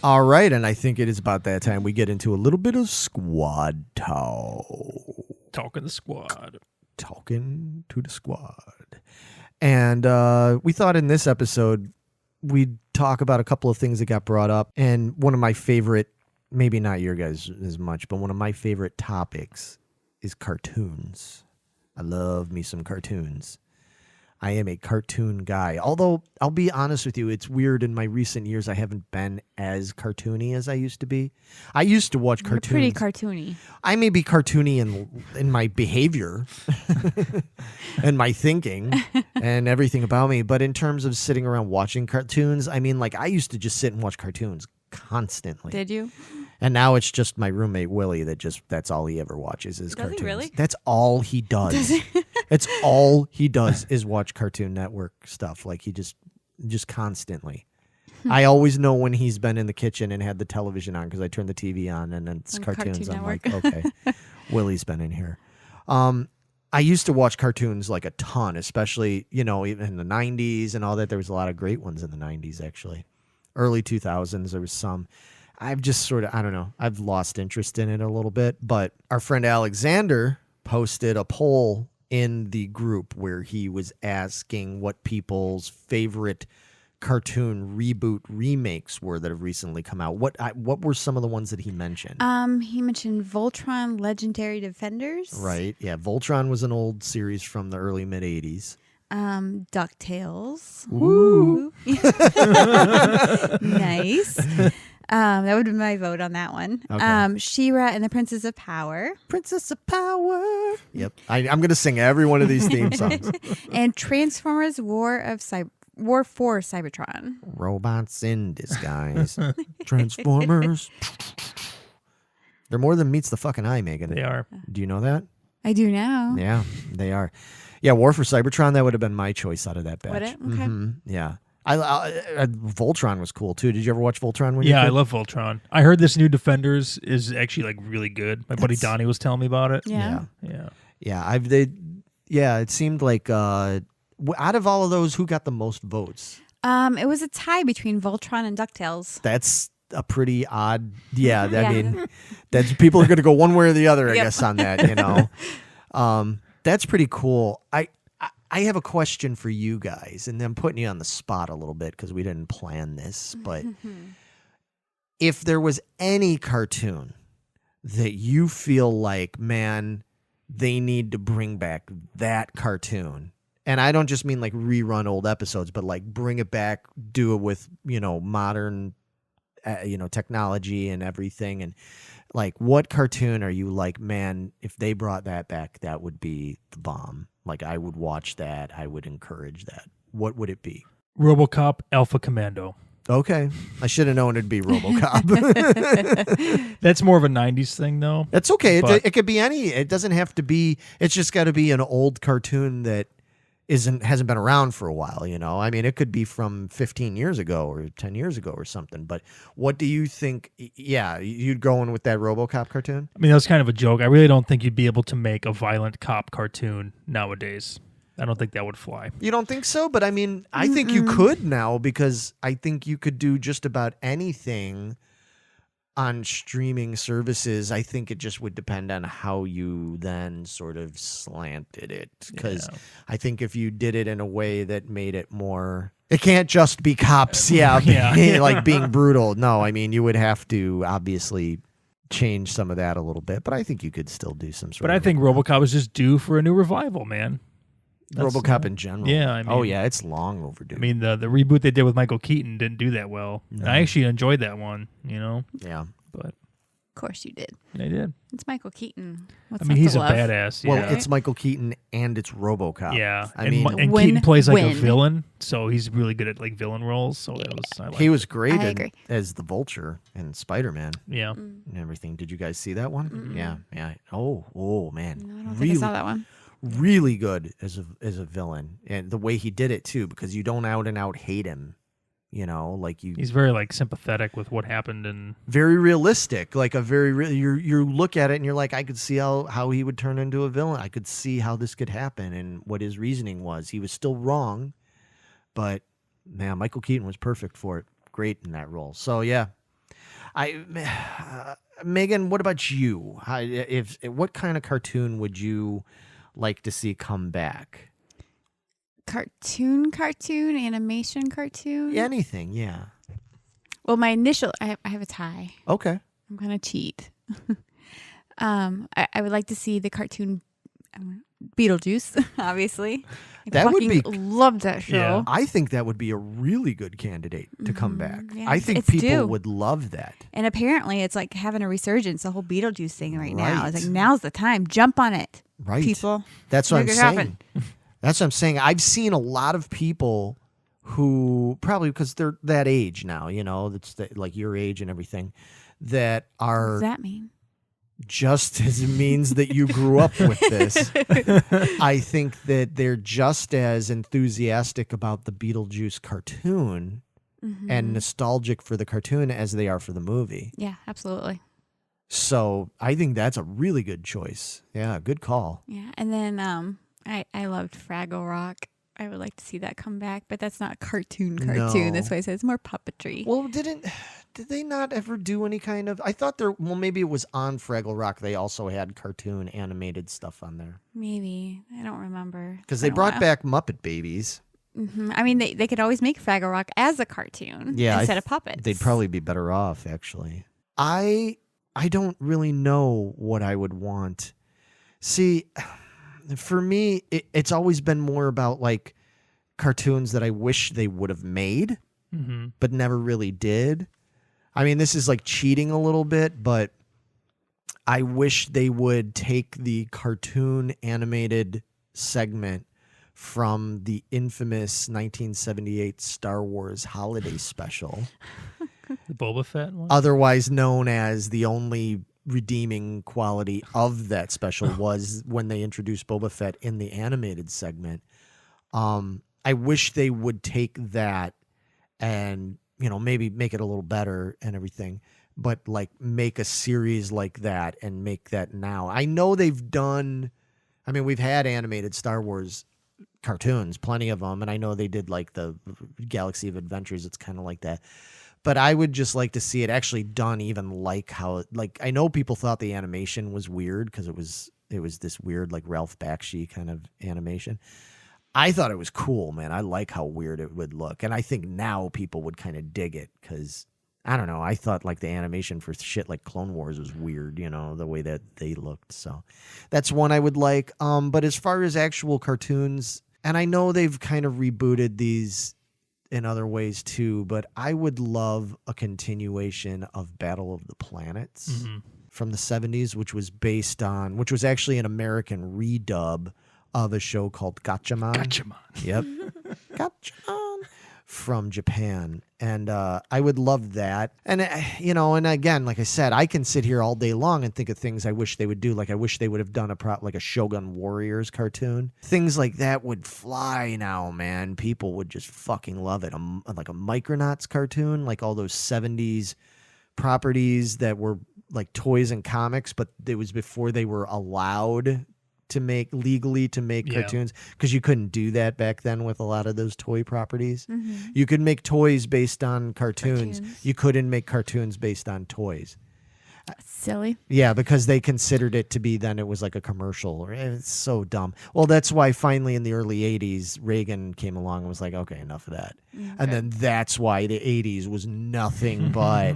Speaker 1: All right, and I think it is about that time we get into a little bit of squad talk.
Speaker 2: Talking the squad.
Speaker 1: Talking to the squad. And we thought in this episode we'd talk about a couple of things that got brought up. And one of my favorite, maybe not your guys as much, but one of my favorite topics is cartoons. I love me some cartoons. I am a cartoon guy. Although, I'll be honest with you, it's weird in my recent years I haven't been as cartoony as I used to be. I used to watch cartoons.
Speaker 3: You're pretty cartoony.
Speaker 1: I may be cartoony in my behavior and my thinking and everything about me, but in terms of sitting around watching cartoons, I mean, like, I used to just sit and watch cartoons constantly.
Speaker 3: Did you?
Speaker 1: And now it's just my roommate Willie that's all he ever watches is cartoons.
Speaker 3: He really?
Speaker 1: That's all he does. That's all he does is watch Cartoon Network stuff. Like he just constantly. I always know when he's been in the kitchen and had the television on because I turn the TV on and then it's cartoons.
Speaker 3: Cartoon
Speaker 1: I'm
Speaker 3: Network.
Speaker 1: like, okay, Willie's been in here. I used to watch cartoons like a ton, especially, even in the 90s and all that. There was a lot of great ones in the 90s, actually. Early 2000s, there was some. I've just sort of, I don't know, I've lost interest in it a little bit. But our friend Alexander posted a poll in the group where he was asking what people's favorite cartoon reboot remakes were that have recently come out. What were some of the ones that he mentioned?
Speaker 3: He mentioned Voltron Legendary Defenders.
Speaker 1: Right. Yeah. Voltron was an old series from the early mid 80s.
Speaker 3: DuckTales.
Speaker 1: Woo.
Speaker 3: Nice. That would be my vote on that one.
Speaker 1: Okay.
Speaker 3: She-Ra and the Princess of Power.
Speaker 1: Princess of Power. Yep. I'm going to sing every one of these theme songs.
Speaker 3: And Transformers War for Cybertron.
Speaker 1: Robots in disguise. Transformers. They're more than meets the fucking eye, Megan.
Speaker 2: They are.
Speaker 1: Do you know that?
Speaker 3: I do now.
Speaker 1: Yeah, they are. Yeah, War for Cybertron, that would have been my choice out of that batch.
Speaker 3: Would it? Okay.
Speaker 1: Yeah. Voltron was cool, too. Did you ever watch Voltron when you
Speaker 2: Yeah,
Speaker 1: were a
Speaker 2: I
Speaker 1: kid?
Speaker 2: love Voltron. I heard this new Defenders is actually like really good. My buddy Donnie was telling me about it.
Speaker 3: Yeah.
Speaker 2: Yeah.
Speaker 1: Yeah, it seemed like out of all of those, who got the most votes?
Speaker 3: It was a tie between Voltron and DuckTales.
Speaker 1: That's a pretty odd. Yeah,
Speaker 3: Yeah.
Speaker 1: I mean, that's people are going to go one way or the other, I
Speaker 3: Yep.
Speaker 1: guess, on that. You know, that's pretty cool. I have a question for you guys, and I'm putting you on the spot a little bit because we didn't plan this. But if there was any cartoon that you feel like, man, they need to bring back that cartoon. And I don't just mean like rerun old episodes, but like bring it back, do it with, modern, technology and everything. And like, what cartoon are you like, man, if they brought that back, that would be the bomb. Like, I would watch that. I would encourage that. What would it be?
Speaker 2: RoboCop Alpha Commando.
Speaker 1: Okay. I should have known it'd be RoboCop.
Speaker 2: That's more of a 90s thing, though.
Speaker 1: That's okay.
Speaker 2: But-
Speaker 1: It could be any. It doesn't have to be. It's just got to be an old cartoon that hasn't been around for a while. I mean, it could be from 15 years ago or 10 years ago or something. But what do you think? Yeah, you'd go in with that RoboCop cartoon?
Speaker 2: I mean, that was kind of a joke. I really don't think you'd be able to make a violent cop cartoon nowadays. I don't think that would fly.
Speaker 1: You don't think so? But I mean, I think you could now, because I think you could do just about anything on streaming services. I think it just would depend on how you then sort of slanted it. Because
Speaker 2: Yeah.
Speaker 1: I think if you did it in a way that made it more, it can't just be cops, yeah. Like being brutal. No, I mean, you would have to obviously change some of that a little bit. But I think you could still do some sort
Speaker 2: But
Speaker 1: of
Speaker 2: I think RoboCop is just due for a new revival, man. That's-
Speaker 1: RoboCop in general.
Speaker 2: Yeah, I
Speaker 1: oh
Speaker 2: mean-
Speaker 1: yeah, it's long overdue.
Speaker 2: I mean, the reboot they did with Michael Keaton didn't do that well.
Speaker 1: No.
Speaker 2: And I actually enjoyed that one,
Speaker 1: yeah.
Speaker 2: but
Speaker 3: Of course you did.
Speaker 2: I did.
Speaker 3: It's Michael Keaton. What's
Speaker 2: I mean,
Speaker 3: not
Speaker 2: he's
Speaker 3: to
Speaker 2: a
Speaker 3: love?
Speaker 2: badass.
Speaker 1: Well,
Speaker 2: Yeah.
Speaker 1: it's Michael Keaton and it's RoboCop.
Speaker 2: Yeah,
Speaker 1: I
Speaker 2: and,
Speaker 1: mean,
Speaker 2: and
Speaker 3: Win,
Speaker 2: Keaton plays like a
Speaker 3: win.
Speaker 2: villain, so he's really good at like villain roles. So that was I
Speaker 1: he
Speaker 2: like.
Speaker 1: was great
Speaker 3: I agree.
Speaker 1: as the Vulture and Spider-Man
Speaker 2: Yeah,
Speaker 1: and everything. Did you guys see that one? Yeah. Oh man,
Speaker 3: No, I don't think
Speaker 1: really,
Speaker 3: I saw that one.
Speaker 1: really good as a villain, and the way he did it too, because you don't out and out hate him. Like you.
Speaker 2: he's very like sympathetic with what happened, and
Speaker 1: Very realistic, like a very real. You look at it and you're like, I could see how he would turn into a villain. I could see how this could happen and what his reasoning was. He was still wrong, but man, Michael Keaton was perfect for it. Great in that role. So yeah, Megan, what about you? What kind of cartoon would you like to see come back?
Speaker 3: Cartoon, animation cartoon.
Speaker 1: Anything, yeah.
Speaker 3: Well, my initial, I have a tie.
Speaker 1: Okay.
Speaker 3: I'm gonna cheat. I would like to see the cartoon Beetlejuice. Obviously,
Speaker 1: That would be-
Speaker 3: loved that show.
Speaker 2: Yeah.
Speaker 1: I think that would be a really good candidate to come back.
Speaker 3: Yeah,
Speaker 1: I think
Speaker 3: it's
Speaker 1: people
Speaker 3: due.
Speaker 1: would love that.
Speaker 3: And apparently, it's like having a resurgence. The whole Beetlejuice thing right now. It's
Speaker 1: Right.
Speaker 3: like now's the time. Jump on it,
Speaker 1: Right.
Speaker 3: people.
Speaker 1: That's what I'm
Speaker 3: Make it
Speaker 1: saying.
Speaker 3: happen.
Speaker 1: That's what I'm saying. I've seen a lot of people who probably because they're that age now, that's like your age and everything, that
Speaker 3: What
Speaker 1: are
Speaker 3: does that mean?
Speaker 1: just as it means that you grew up with this. I think that they're just as enthusiastic about the Beetlejuice cartoon and nostalgic for the cartoon as they are for the movie.
Speaker 3: Yeah, absolutely.
Speaker 1: So I think that's a really good choice. Yeah, good call.
Speaker 3: Yeah, and then I loved Fraggle Rock. I would like to see that come back, but that's not a cartoon.
Speaker 1: No.
Speaker 3: That's why I said it's more puppetry.
Speaker 1: Well, did they not ever do any kind of? I thought maybe it was on Fraggle Rock. They also had cartoon animated stuff on there
Speaker 3: Maybe. I don't remember.
Speaker 1: because they brought back Muppet Babies.
Speaker 3: I mean, they could always make Fraggle Rock as a cartoon instead of puppets.
Speaker 1: They'd probably be better off, actually. I don't really know what I would want. See, for me, it's always been more about like cartoons that I wish they would have made, but never really did. I mean, this is like cheating a little bit, but I wish they would take the cartoon animated segment from the infamous 1978 Star Wars holiday special,
Speaker 2: the Boba Fett one.
Speaker 1: otherwise known as the only redeeming quality of that special was when they introduced Boba Fett in the animated segment. I wish they would take that and, maybe make it a little better and everything, but like make a series like that and make that now. I know we've had animated Star Wars cartoons, plenty of them, and I know they did like the Galaxy of Adventures. It's kind of like that. But I would just like to see it actually done even like how, like, I know people thought the animation was weird because it was this weird, like, Ralph Bakshi kind of animation. I thought it was cool, man. I like how weird it would look. And I think now people would kind of dig it because, I don't know, I thought, like, the animation for shit like Clone Wars was weird, the way that they looked. So that's one I would like. But as far as actual cartoons, and I know they've kind of rebooted these in other ways too, but I would love a continuation of Battle of the Planets from the 70s, which was actually an American redub of a show called Gatchaman.
Speaker 2: Gatchaman.
Speaker 1: Yep. Gatchaman from Japan. And I would love that. And, and again, like I said, I can sit here all day long and think of things I wish they would do. Like I wish they would have done like a Shogun Warriors cartoon. Things like that would fly now, man. People would just fucking love it. Like a Micronauts cartoon, like all those 70s properties that were like toys and comics, but it was before they were allowed to make cartoons, because you couldn't do that back then with a lot of those toy properties. You could make toys based on cartoons. You couldn't make cartoons based on toys.
Speaker 3: Silly.
Speaker 1: Yeah, because they considered it to be, then it was like a commercial. It's so dumb. Well, that's why finally in the early 80s, Reagan came along and was like, okay, enough of that. Okay. And then that's why the 80s was nothing but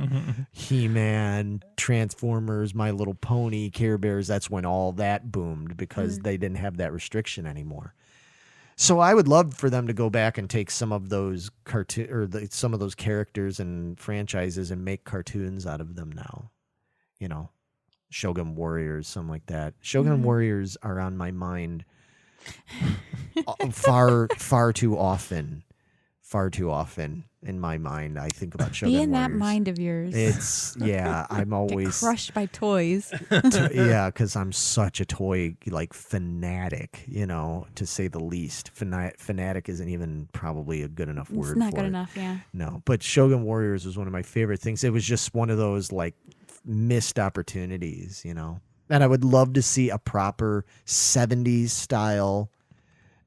Speaker 1: He-Man, Transformers, My Little Pony, Care Bears. That's when all that boomed because they didn't have that restriction anymore. So I would love for them to go back and take some of those some of those characters and franchises and make cartoons out of them now. Shogun Warriors, something like that. Shogun Warriors are on my mind far too often. Far too often in my mind, I think about Shogun Warriors.
Speaker 3: Be in that mind of yours.
Speaker 1: I'm always
Speaker 3: get crushed by toys.
Speaker 1: Because I'm such a toy fanatic, to say the least. Fanatic isn't even probably a good enough word.
Speaker 3: It's not
Speaker 1: for
Speaker 3: good
Speaker 1: it.
Speaker 3: enough, yeah.
Speaker 1: No, but Shogun Warriors was one of my favorite things. It was just one of those missed opportunities, and I would love to see a proper 70s style,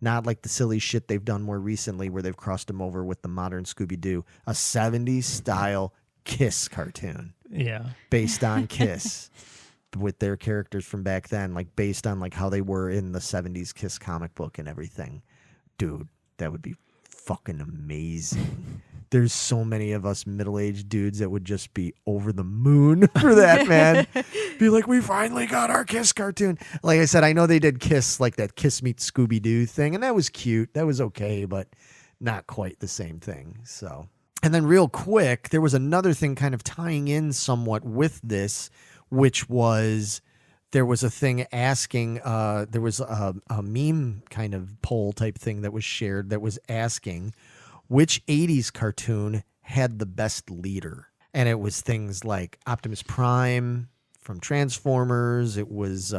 Speaker 1: not like the silly shit they've done more recently where they've crossed them over with the modern Scooby-Doo, a 70s style Kiss cartoon.
Speaker 2: Yeah.
Speaker 1: Based on Kiss with their characters from back then, based on how they were in the 70s Kiss comic book and everything. Dude, that would be fucking amazing. There's so many of us middle-aged dudes that would just be over the moon for that, man. Be like, we finally got our Kiss cartoon. Like I said, I know they did Kiss, that Kiss meets Scooby-Doo thing, and that was cute. That was okay, but not quite the same thing. So, and then real quick, there was another thing kind of tying in somewhat with this, which was there was a thing asking, there was a meme kind of poll type thing that was shared that was asking which 80s cartoon had the best leader. And it was things like Optimus Prime from Transformers. It was,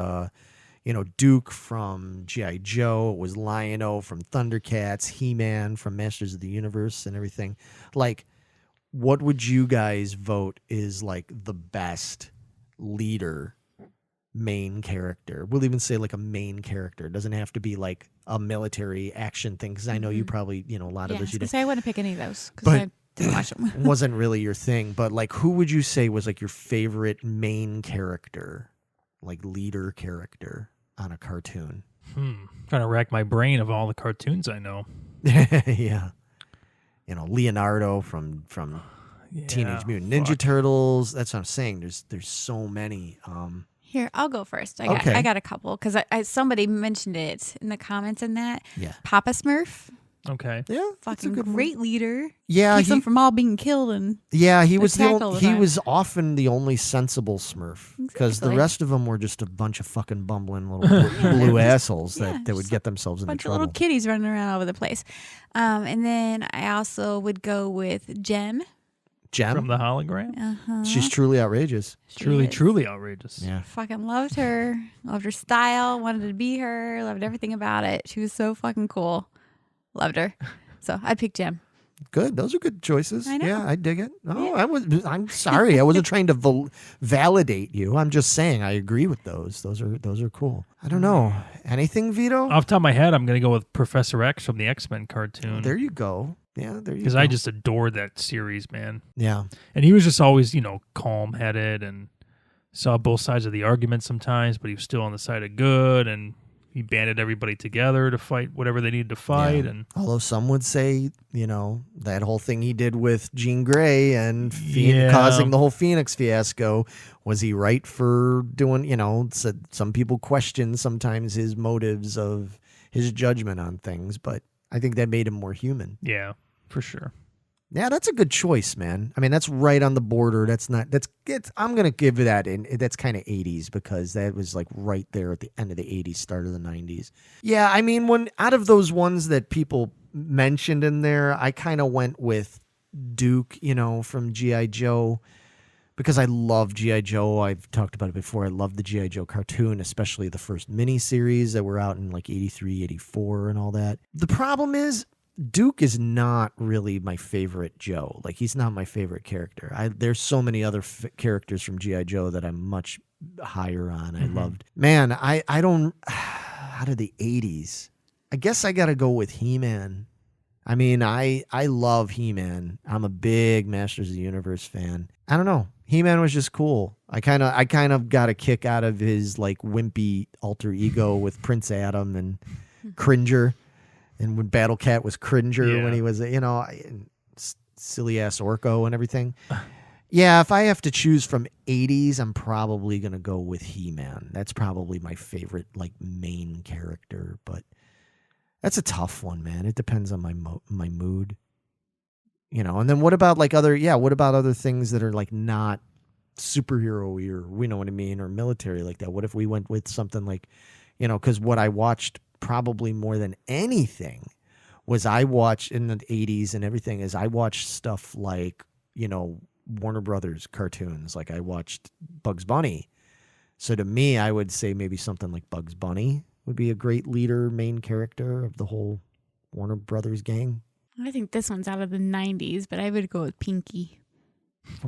Speaker 1: Duke from G.I. Joe. It was Lion-O from Thundercats. He-Man from Masters of the Universe and everything. What would you guys vote is the best leader main character? We'll even say a main character. It doesn't have to be a military action thing, because I know you probably, a lot of those you didn't.
Speaker 3: I wouldn't pick any of those because I didn't watch them.
Speaker 1: Wasn't really your thing, but who would you say was your favorite main character, leader character on a cartoon?
Speaker 2: Trying to rack my brain of all the cartoons I know.
Speaker 1: Yeah. Leonardo from Teenage Mutant Ninja Turtles. That's what I'm saying. There's so many.
Speaker 3: Here, I'll go first. I got a couple because somebody mentioned it in the comments in that.
Speaker 1: Yeah.
Speaker 3: Papa Smurf.
Speaker 2: Okay.
Speaker 1: Yeah.
Speaker 3: Fucking great leader.
Speaker 1: Yeah.
Speaker 3: Keeps them from all being killed and
Speaker 1: he was
Speaker 3: he
Speaker 1: was often the only sensible Smurf, because the
Speaker 3: Exactly.
Speaker 1: rest of them were just a bunch of fucking bumbling little blue assholes that would get themselves into
Speaker 3: bunch of
Speaker 1: trouble.
Speaker 3: little kitties running around all over the place. And then I also would go with Jem
Speaker 1: Gem?
Speaker 2: from the hologram.
Speaker 3: Uh-huh.
Speaker 1: She's truly outrageous.
Speaker 2: Truly,
Speaker 3: is.
Speaker 2: truly outrageous.
Speaker 1: Yeah.
Speaker 3: Fucking loved her. Loved her style. Wanted to be her. Loved everything about it. She was so fucking cool. Loved her. So I picked Gem.
Speaker 1: Good. Those are good choices.
Speaker 3: I know.
Speaker 1: Yeah, I dig it. Oh,
Speaker 3: Yeah.
Speaker 1: I'm sorry. I wasn't trying to validate you. I'm just saying I agree with those. Those are cool. I don't know. Anything, Vito?
Speaker 2: Off the top of my head, I'm going to go with Professor X from the X-Men cartoon.
Speaker 1: There you go. Yeah, there you go.
Speaker 2: Because I just adored that series, man.
Speaker 1: Yeah.
Speaker 2: And he was just always, calm-headed and saw both sides of the argument sometimes, but he was still on the side of good, and he banded everybody together to fight whatever they needed to fight.
Speaker 1: Yeah.
Speaker 2: And
Speaker 1: although some would say, that whole thing he did with Jean Grey and causing the whole Phoenix fiasco, was he right for doing, said some people question sometimes his motives of his judgment on things, but I think that made him more human.
Speaker 2: yeah, for sure.
Speaker 1: Yeah, that's a good choice, man. I mean, that's right on the border. I'm going to give that that's kind of 80s because that was like right there at the end of the 80s, start of the 90s. Yeah, I mean, when out of those ones that people mentioned in there, I kind of went with Duke, from G.I. Joe because I love G.I. Joe. I've talked about it before. I love the G.I. Joe cartoon, especially the first miniseries that were out in like 83, 84 and all that. The problem is, Duke is not really my favorite Joe. Like, he's not my favorite character. There's so many other characters from G.I. Joe that I'm much higher on. I loved. Man, I don't... Out of the 80s, I guess I got to go with He-Man. I mean, I love He-Man. I'm a big Masters of the Universe fan. I don't know. He-Man was just cool. I kind of got a kick out of his, like, wimpy alter ego with Prince Adam and Cringer. And when Battle Cat was Cringer, when he was, silly ass Orko and everything. Yeah, if I have to choose from 80s, I'm probably going to go with He-Man. That's probably my favorite, like, main character. But that's a tough one, man. It depends on my mood. And then what about, like, other things that are, like, not superhero-y or, we know what I mean, or military like that? What if we went with something like, because what I watched probably more than anything was I watched in the 80s and everything is I watched stuff like, Warner Brothers cartoons. Like I watched Bugs Bunny. So to me, I would say maybe something like Bugs Bunny would be a great leader, main character of the whole Warner Brothers gang.
Speaker 3: I think this one's out of the 90s, but I would go with Pinky.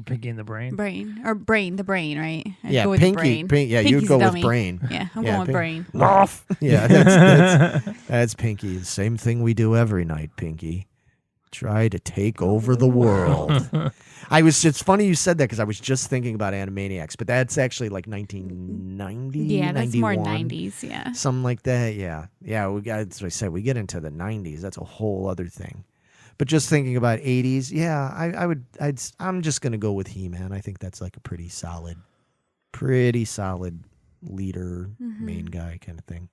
Speaker 2: Pinky and the Brain?
Speaker 3: The Brain, right? I'd
Speaker 1: yeah,
Speaker 3: go with
Speaker 1: Pinky.
Speaker 3: Brain.
Speaker 1: You'd go with
Speaker 3: dummy.
Speaker 1: Brain.
Speaker 3: Yeah, I'm going with Brain.
Speaker 1: Yeah, that's Pinky. The same thing we do every night, Pinky. Try to take over the world. It's funny you said that because I was just thinking about Animaniacs, but that's actually like 1990,
Speaker 3: Yeah, that's
Speaker 1: 91,
Speaker 3: more 90s, yeah.
Speaker 1: something like that. Yeah. That's what I said. We get into the 90s. That's a whole other thing. But just thinking about 80s, yeah, I'm just gonna go with He-Man. I think that's like a pretty solid leader, main guy kind of thing.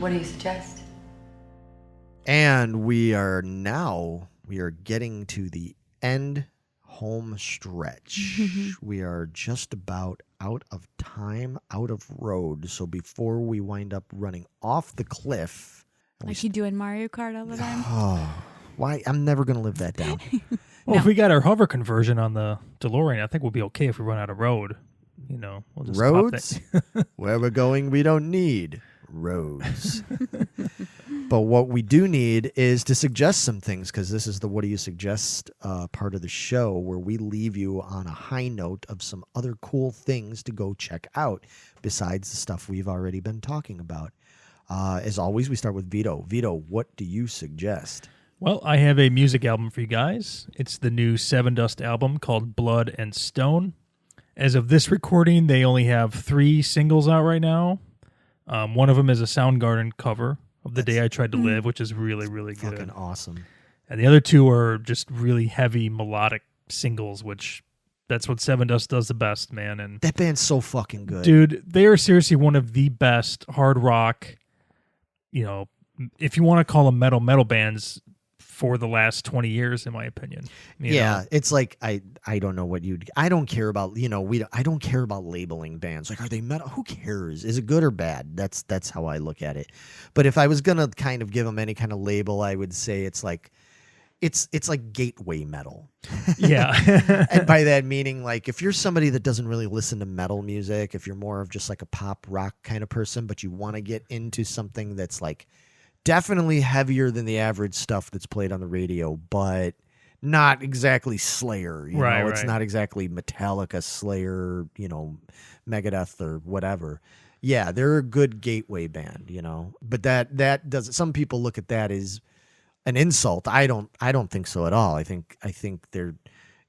Speaker 6: What do you suggest?
Speaker 1: And we are getting to the end home stretch. We are just about out of time, out of road. So before we wind up running off the cliff.
Speaker 3: Like you do in Mario Kart all the time?
Speaker 1: Oh, why? I'm never going to live that down.
Speaker 2: Well, if we got our hover conversion on the DeLorean, I think we'll be okay if we run out of road. We'll just
Speaker 1: Roads? Where we're going, we don't need roads. But what we do need is to suggest some things, because this is the What Do You Suggest part of the show, where we leave you on a high note of some other cool things to go check out besides the stuff we've already been talking about. As always, we start with Vito. Vito, what do you suggest?
Speaker 2: Well, I have a music album for you guys. It's the new Seven Dust album called Blood and Stone. As of this recording, they only have 3 singles out right now. One of them is a Soundgarden cover of The Day I Tried to Live, which is really, really good.
Speaker 1: Fucking awesome.
Speaker 2: And the other 2 are just really heavy melodic singles, which that's what Seven Dust does the best, man. And
Speaker 1: that band's so fucking good.
Speaker 2: Dude, they are seriously one of the best hard rock, if you want to call them metal bands, for the last 20 years, in my opinion. You
Speaker 1: Yeah,
Speaker 2: know?
Speaker 1: it's like I don't know what I don't care about, I don't care about labeling bands. Like, are they metal? Who cares? Is it good or bad? That's how I look at it. But if I was gonna kind of give them any kind of label, I would say it's like gateway metal.
Speaker 2: Yeah.
Speaker 1: And by that meaning, like, if you're somebody that doesn't really listen to metal music, if you're more of just like a pop rock kind of person, but you want to get into something that's like definitely heavier than the average stuff that's played on the radio, but not exactly Slayer. You
Speaker 2: Right,
Speaker 1: know, it's
Speaker 2: right.
Speaker 1: not exactly Metallica, Slayer, Megadeth or whatever. Yeah, they're a good gateway band, But that doesn't. Some people look at that as an insult. I don't think so at all. I think they're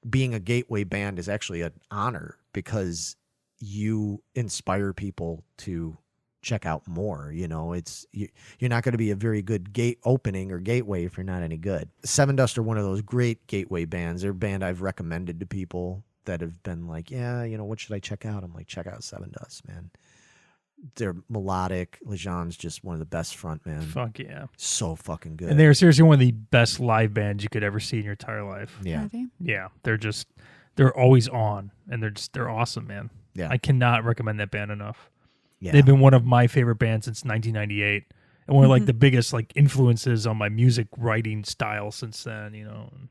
Speaker 1: being a gateway band is actually an honor because you inspire people to check out more. You're not going to be a very good gate opening or gateway if you're not any good. Seven Dust are one of those great gateway bands. They're a band I've recommended to people that have been like, yeah, what should I check out? I'm like, check out Seven Dust, man. They're melodic. Lejean's just one of the best front,
Speaker 2: Fuck yeah.
Speaker 1: So fucking good.
Speaker 2: And they're seriously one of the best live bands you could ever see in your entire life.
Speaker 1: Yeah.
Speaker 3: Are they?
Speaker 2: Yeah. They're always on, and they're awesome, man.
Speaker 1: Yeah.
Speaker 2: I cannot recommend that band enough.
Speaker 1: Yeah.
Speaker 2: They've been one of my favorite bands since 1998, and one of like the biggest like influences on my music writing style since then.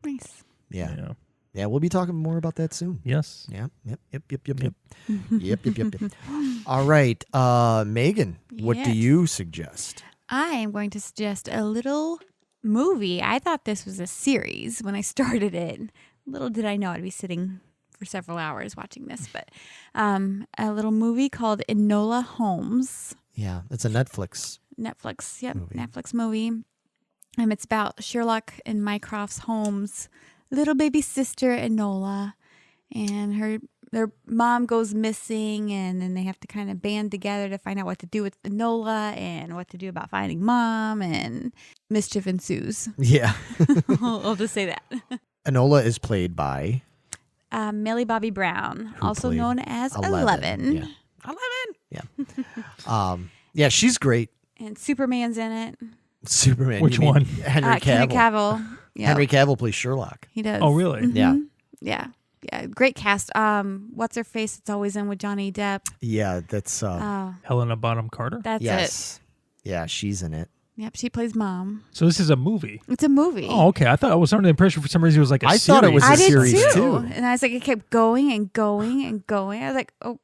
Speaker 3: Nice.
Speaker 1: Yeah.
Speaker 2: Yeah.
Speaker 1: Yeah, we'll be talking more about that soon.
Speaker 2: Yes.
Speaker 1: Yeah. Yep. All right. Megan, what do
Speaker 3: Yes.
Speaker 1: you suggest?
Speaker 3: I am going to suggest a little movie. I thought this was a series when I started it. Little did I know I'd be sitting for several hours watching this, but a little movie called Enola Holmes.
Speaker 1: Yeah, it's a Netflix.
Speaker 3: Netflix, yep,
Speaker 1: Movie.
Speaker 3: Netflix movie. It's about Sherlock and Mycroft Holmes' little baby sister Enola, and their mom goes missing, and then they have to kind of band together to find out what to do with Enola and what to do about finding mom, and mischief ensues.
Speaker 1: Yeah.
Speaker 3: I'll just say that.
Speaker 1: Enola is played by
Speaker 3: Millie Bobby Brown,
Speaker 1: Who
Speaker 3: also
Speaker 1: played
Speaker 3: known as
Speaker 1: 11.
Speaker 3: Eleven.
Speaker 1: Yeah. 11. Yeah. Yeah, she's great.
Speaker 3: And Superman's in it.
Speaker 1: Superman.
Speaker 2: Which
Speaker 1: you mean
Speaker 2: one?
Speaker 1: Henry Cavill.
Speaker 3: Henry Cavill. Yep,
Speaker 1: Henry Cavill plays Sherlock.
Speaker 3: he does.
Speaker 2: Oh, really?
Speaker 3: Mhm.
Speaker 1: Yeah.
Speaker 3: Yeah. Yeah. Great cast. What's her face? It's always in with Johnny Depp.
Speaker 1: Yeah, that's
Speaker 2: Helena Bonham Carter.
Speaker 3: That's it.
Speaker 1: yes. Yeah, she's in it.
Speaker 3: Yep. She plays mom.
Speaker 2: So this is a movie.
Speaker 3: It's a movie.
Speaker 2: Oh, okay. I thought I was under the impression for some reason it was like a
Speaker 1: I
Speaker 2: series.
Speaker 1: thought it was a
Speaker 3: I did
Speaker 1: series
Speaker 3: too.
Speaker 1: too.
Speaker 3: And I was like, it kept going and going and going. I was like, oh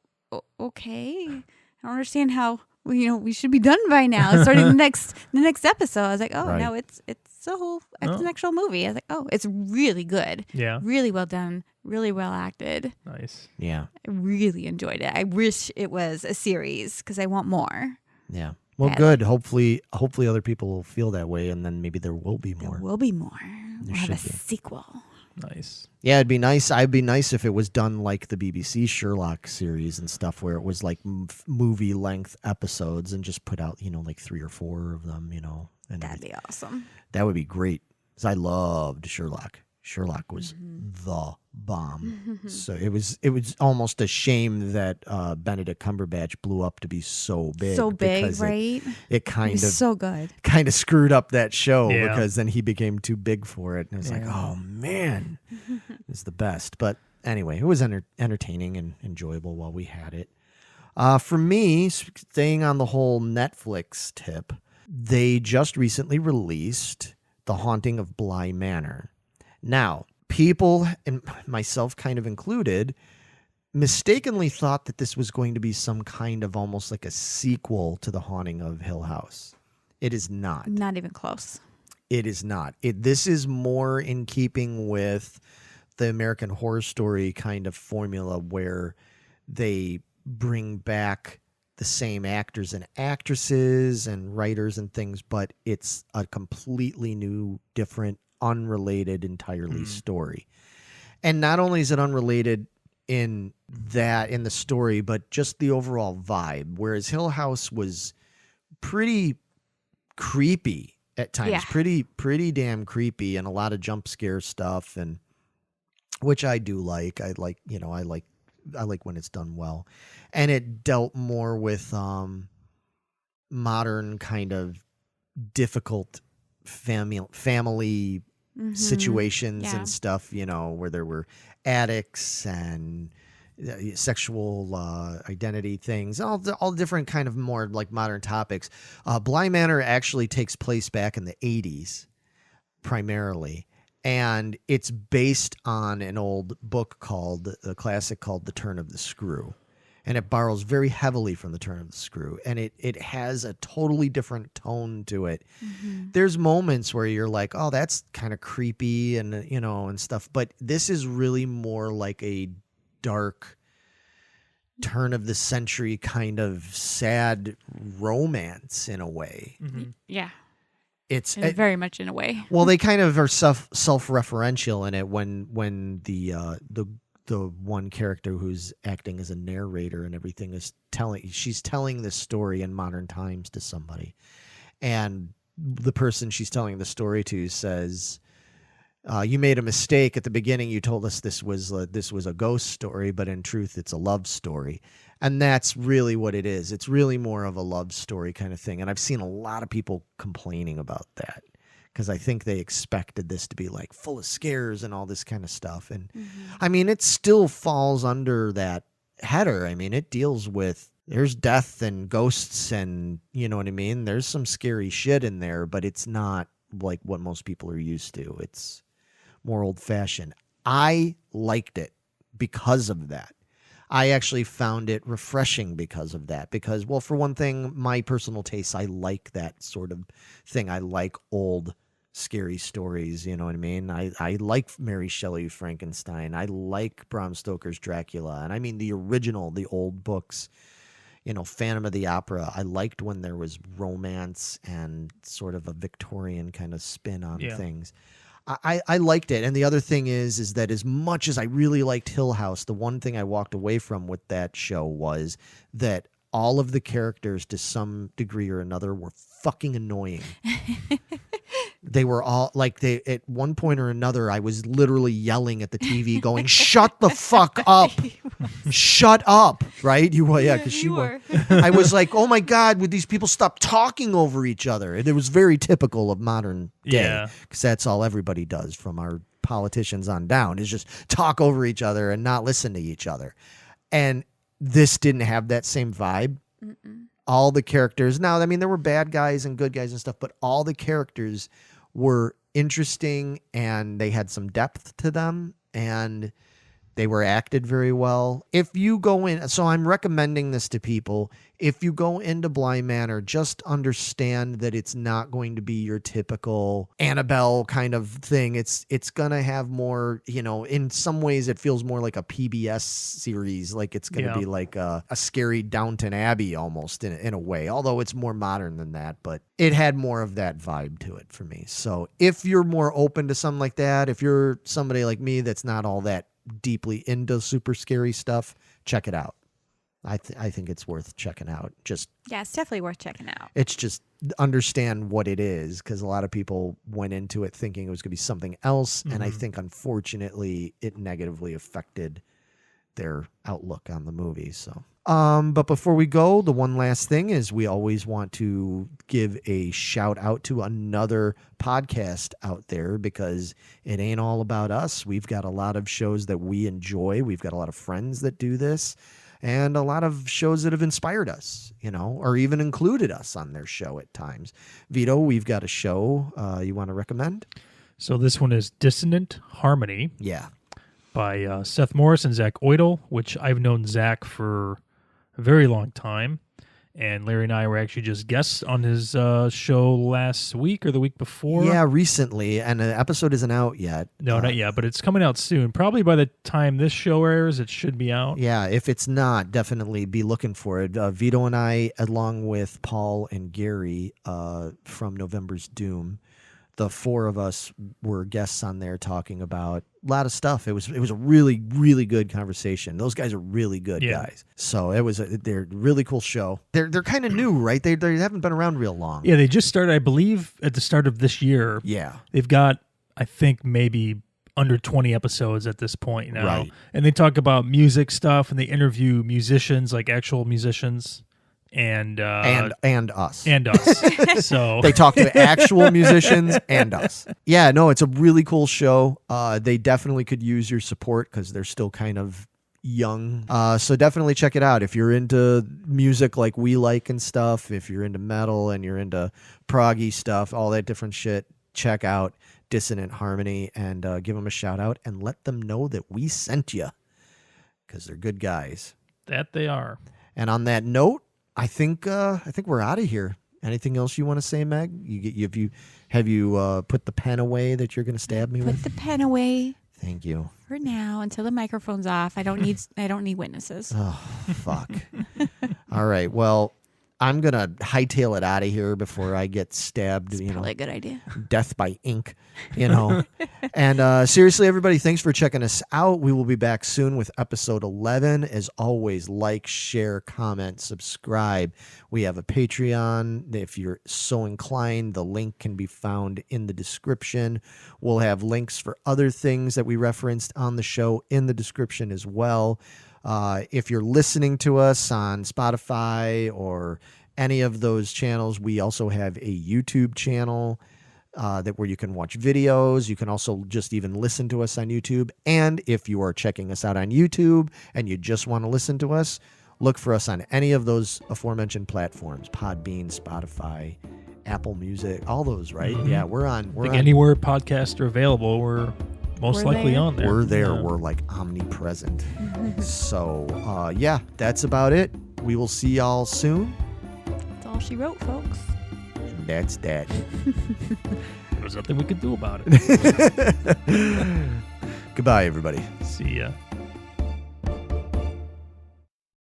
Speaker 3: okay. I don't understand how we should be done by now. Starting the next episode. I was like, oh
Speaker 1: Right.
Speaker 3: no, it's an actual movie. I was like, oh, it's really good.
Speaker 2: Yeah.
Speaker 3: Really well done. Really well acted.
Speaker 2: Nice.
Speaker 1: Yeah.
Speaker 3: I really enjoyed it. I wish it was a series because I want more.
Speaker 1: Yeah. Well,
Speaker 3: Badly.
Speaker 1: good. Hopefully other people will feel that way, and then maybe there will be more.
Speaker 3: There will be more. We'll have a
Speaker 1: should be.
Speaker 3: sequel.
Speaker 2: Nice.
Speaker 1: Yeah, it'd be nice. I'd be nice if it was done like the BBC Sherlock series and stuff, where it was like movie length episodes and just put out, like 3 or 4 of them, and
Speaker 3: That'd be awesome.
Speaker 1: that would be great. Because I loved Sherlock. Sherlock was the bomb. So it was almost a shame that Benedict Cumberbatch blew up to be so big.
Speaker 3: So big,
Speaker 1: because
Speaker 3: right?
Speaker 1: It kind
Speaker 3: He's
Speaker 1: of
Speaker 3: so good.
Speaker 1: screwed up that show
Speaker 2: Yeah.
Speaker 1: because then he became too big for it. And it's like,
Speaker 2: Yeah.
Speaker 1: oh man, it's the best. But anyway, it was entertaining and enjoyable while we had it. For me, staying on the whole Netflix tip, they just recently released The Haunting of Bly Manor. Now, people, and myself kind of included, mistakenly thought that this was going to be some kind of almost like a sequel to The Haunting of Hill House. It is not.
Speaker 3: Not even close.
Speaker 1: It is not. This is more in keeping with the American Horror Story kind of formula where they bring back the same actors and actresses and writers and things, but it's a completely new, different, unrelated entirely story. And not only is it unrelated in the story, but just the overall vibe. Whereas Hill House was pretty creepy at times,
Speaker 3: Yeah.
Speaker 1: pretty damn creepy, and a lot of jump scare stuff, and which I do like. I like when it's done well. And it dealt more with modern kind of difficult family situations
Speaker 3: Yeah.
Speaker 1: and stuff, where there were addicts and sexual identity things, all different kind of more like modern topics. Bly Manor actually takes place back in the 80s primarily, and it's based on an old book a classic called The Turn of the Screw. And it borrows very heavily from The Turn of the Screw. And it has a totally different tone to it. There's moments where you're like, oh, that's kind of creepy and, and stuff. But this is really more like a dark turn of the century kind of sad romance in a way.
Speaker 3: Yeah.
Speaker 1: It's
Speaker 3: Very much in a way.
Speaker 1: well, they kind of are self-referential in it when the one character who's acting as a narrator and everything she's telling this story in modern times to somebody, and the person she's telling the story to says, you made a mistake at the beginning. You told us this was a ghost story, but in truth it's a love story. And that's really what it is. It's really more of a love story kind of thing. And I've seen a lot of people complaining about that, because I think they expected this to be like full of scares and all this kind of stuff. And I mean, it still falls under that header. I mean, it deals with, there's death and ghosts and, you know what I mean? There's some scary shit in there, but it's not like what most people are used to. It's more old fashioned. I liked it because of that. I actually found it refreshing because of that. Because, well, for one thing, my personal taste, I like that sort of thing. I like old scary stories, you know what I mean? I like Mary Shelley Frankenstein. I like Bram Stoker's Dracula. And I mean the original, the old books, Phantom of the Opera. I liked when there was romance and sort of a Victorian kind of spin on things. I liked it. And the other thing is that as much as I really liked Hill House, the one thing I walked away from with that show was that all of the characters to some degree or another were fucking annoying. They were all like, at one point or another, I was literally yelling at the TV going, shut the fuck up. Shut up. Right? You were, yeah, because
Speaker 3: You were.
Speaker 1: I was like, oh my God, would these people stop talking over each other? It was very typical of modern day, because that's all everybody does from our politicians on down, is just talk over each other and not listen to each other. And this didn't have that same vibe. All the characters, now, I mean, there were bad guys and good guys and stuff, but all the characters were interesting and they had some depth to them and they were acted very well. If you go in, so I'm recommending this to people. If you go into Bly Manor, just understand that it's not going to be your typical Annabelle kind of thing. It's going to have more, in some ways it feels more like a PBS series. Like it's going to be like a scary Downton Abbey almost in a way, although it's more modern than that, but it had more of that vibe to it for me. So if you're more open to something like that, if you're somebody like me that's not all that deeply into super scary stuff, check it out. I think it's worth checking out.
Speaker 3: Yeah, it's definitely worth checking out.
Speaker 1: It's just understand what it is, because a lot of people went into it thinking it was going to be something else, and I think unfortunately it negatively affected their outlook on the movie. So, but before we go, the one last thing is we always want to give a shout out to another podcast out there, because it ain't all about us. We've got a lot of shows that we enjoy. We've got a lot of friends that do this, and a lot of shows that have inspired us, or even included us on their show at times. Vito, we've got a show you want to recommend?
Speaker 2: So this one is Dissonant Harmony.
Speaker 1: Yeah.
Speaker 2: By Seth Morris and Zach Oidel, which I've known Zach for a very long time. And Larry and I were actually just guests on his show last week or the week before.
Speaker 1: Yeah, recently, and the episode isn't out yet.
Speaker 2: No, not yet, but it's coming out soon. Probably by the time this show airs, it should be out.
Speaker 1: Yeah, if it's not, definitely be looking for it. Vito and I, along with Paul and Gary from November's Doom, the four of us were guests on there talking about a lot of stuff. It was a really, really good conversation. Those guys are really good guys. So they're a really cool show. They're kind of new, right? They haven't been around real long.
Speaker 2: Yeah, they just started, I believe, at the start of this year.
Speaker 1: Yeah.
Speaker 2: They've got, I think, maybe under 20 episodes at this point now.
Speaker 1: Right.
Speaker 2: And they talk about music stuff, and they interview musicians, like actual musicians. and
Speaker 1: us.
Speaker 2: and us. So
Speaker 1: They talk to actual musicians and us. Yeah, no, it's a really cool show. They definitely could use your support because they're still kind of young. So definitely check it out. If you're into music like we like and stuff, if you're into metal and you're into proggy stuff, all that different shit, check out Dissonant Harmony and give them a shout out and let them know that we sent you because they're good guys.
Speaker 2: that they are.
Speaker 1: And on that note, I think we're out of here. Anything else you want to say, Meg? Have you put the pen away that you're going to stab me
Speaker 3: Put
Speaker 1: with?
Speaker 3: the pen away
Speaker 1: Thank you.
Speaker 3: for now until the microphone's off. I don't need witnesses.
Speaker 1: Oh, fuck. All right. Well, I'm going to hightail it out of here before I get stabbed,
Speaker 3: Probably a good idea.
Speaker 1: death by ink, And seriously, everybody, thanks for checking us out. We will be back soon with episode 11. As always, like, share, comment, subscribe. We have a Patreon. If you're so inclined, the link can be found in the description. We'll have links for other things that we referenced on the show in the description as well. If you're listening to us on Spotify or any of those channels, we also have a YouTube channel where you can watch videos. You can also just even listen to us on YouTube. And if you are checking us out on YouTube and you just want to listen to us, look for us on any of those aforementioned platforms: Podbean, Spotify, Apple Music, all those, right?
Speaker 2: Mhm.
Speaker 1: Yeah, we're
Speaker 2: I
Speaker 1: on.
Speaker 2: think anywhere podcasts are available, we're most
Speaker 3: We're
Speaker 2: likely
Speaker 3: there.
Speaker 2: on there.
Speaker 1: We're there.
Speaker 2: Yeah.
Speaker 1: We're like omnipresent. So, yeah, that's about it. We will see y'all soon.
Speaker 3: That's all she wrote, folks.
Speaker 1: That's that.
Speaker 2: There's nothing we could do about it.
Speaker 1: Goodbye, everybody.
Speaker 2: See ya.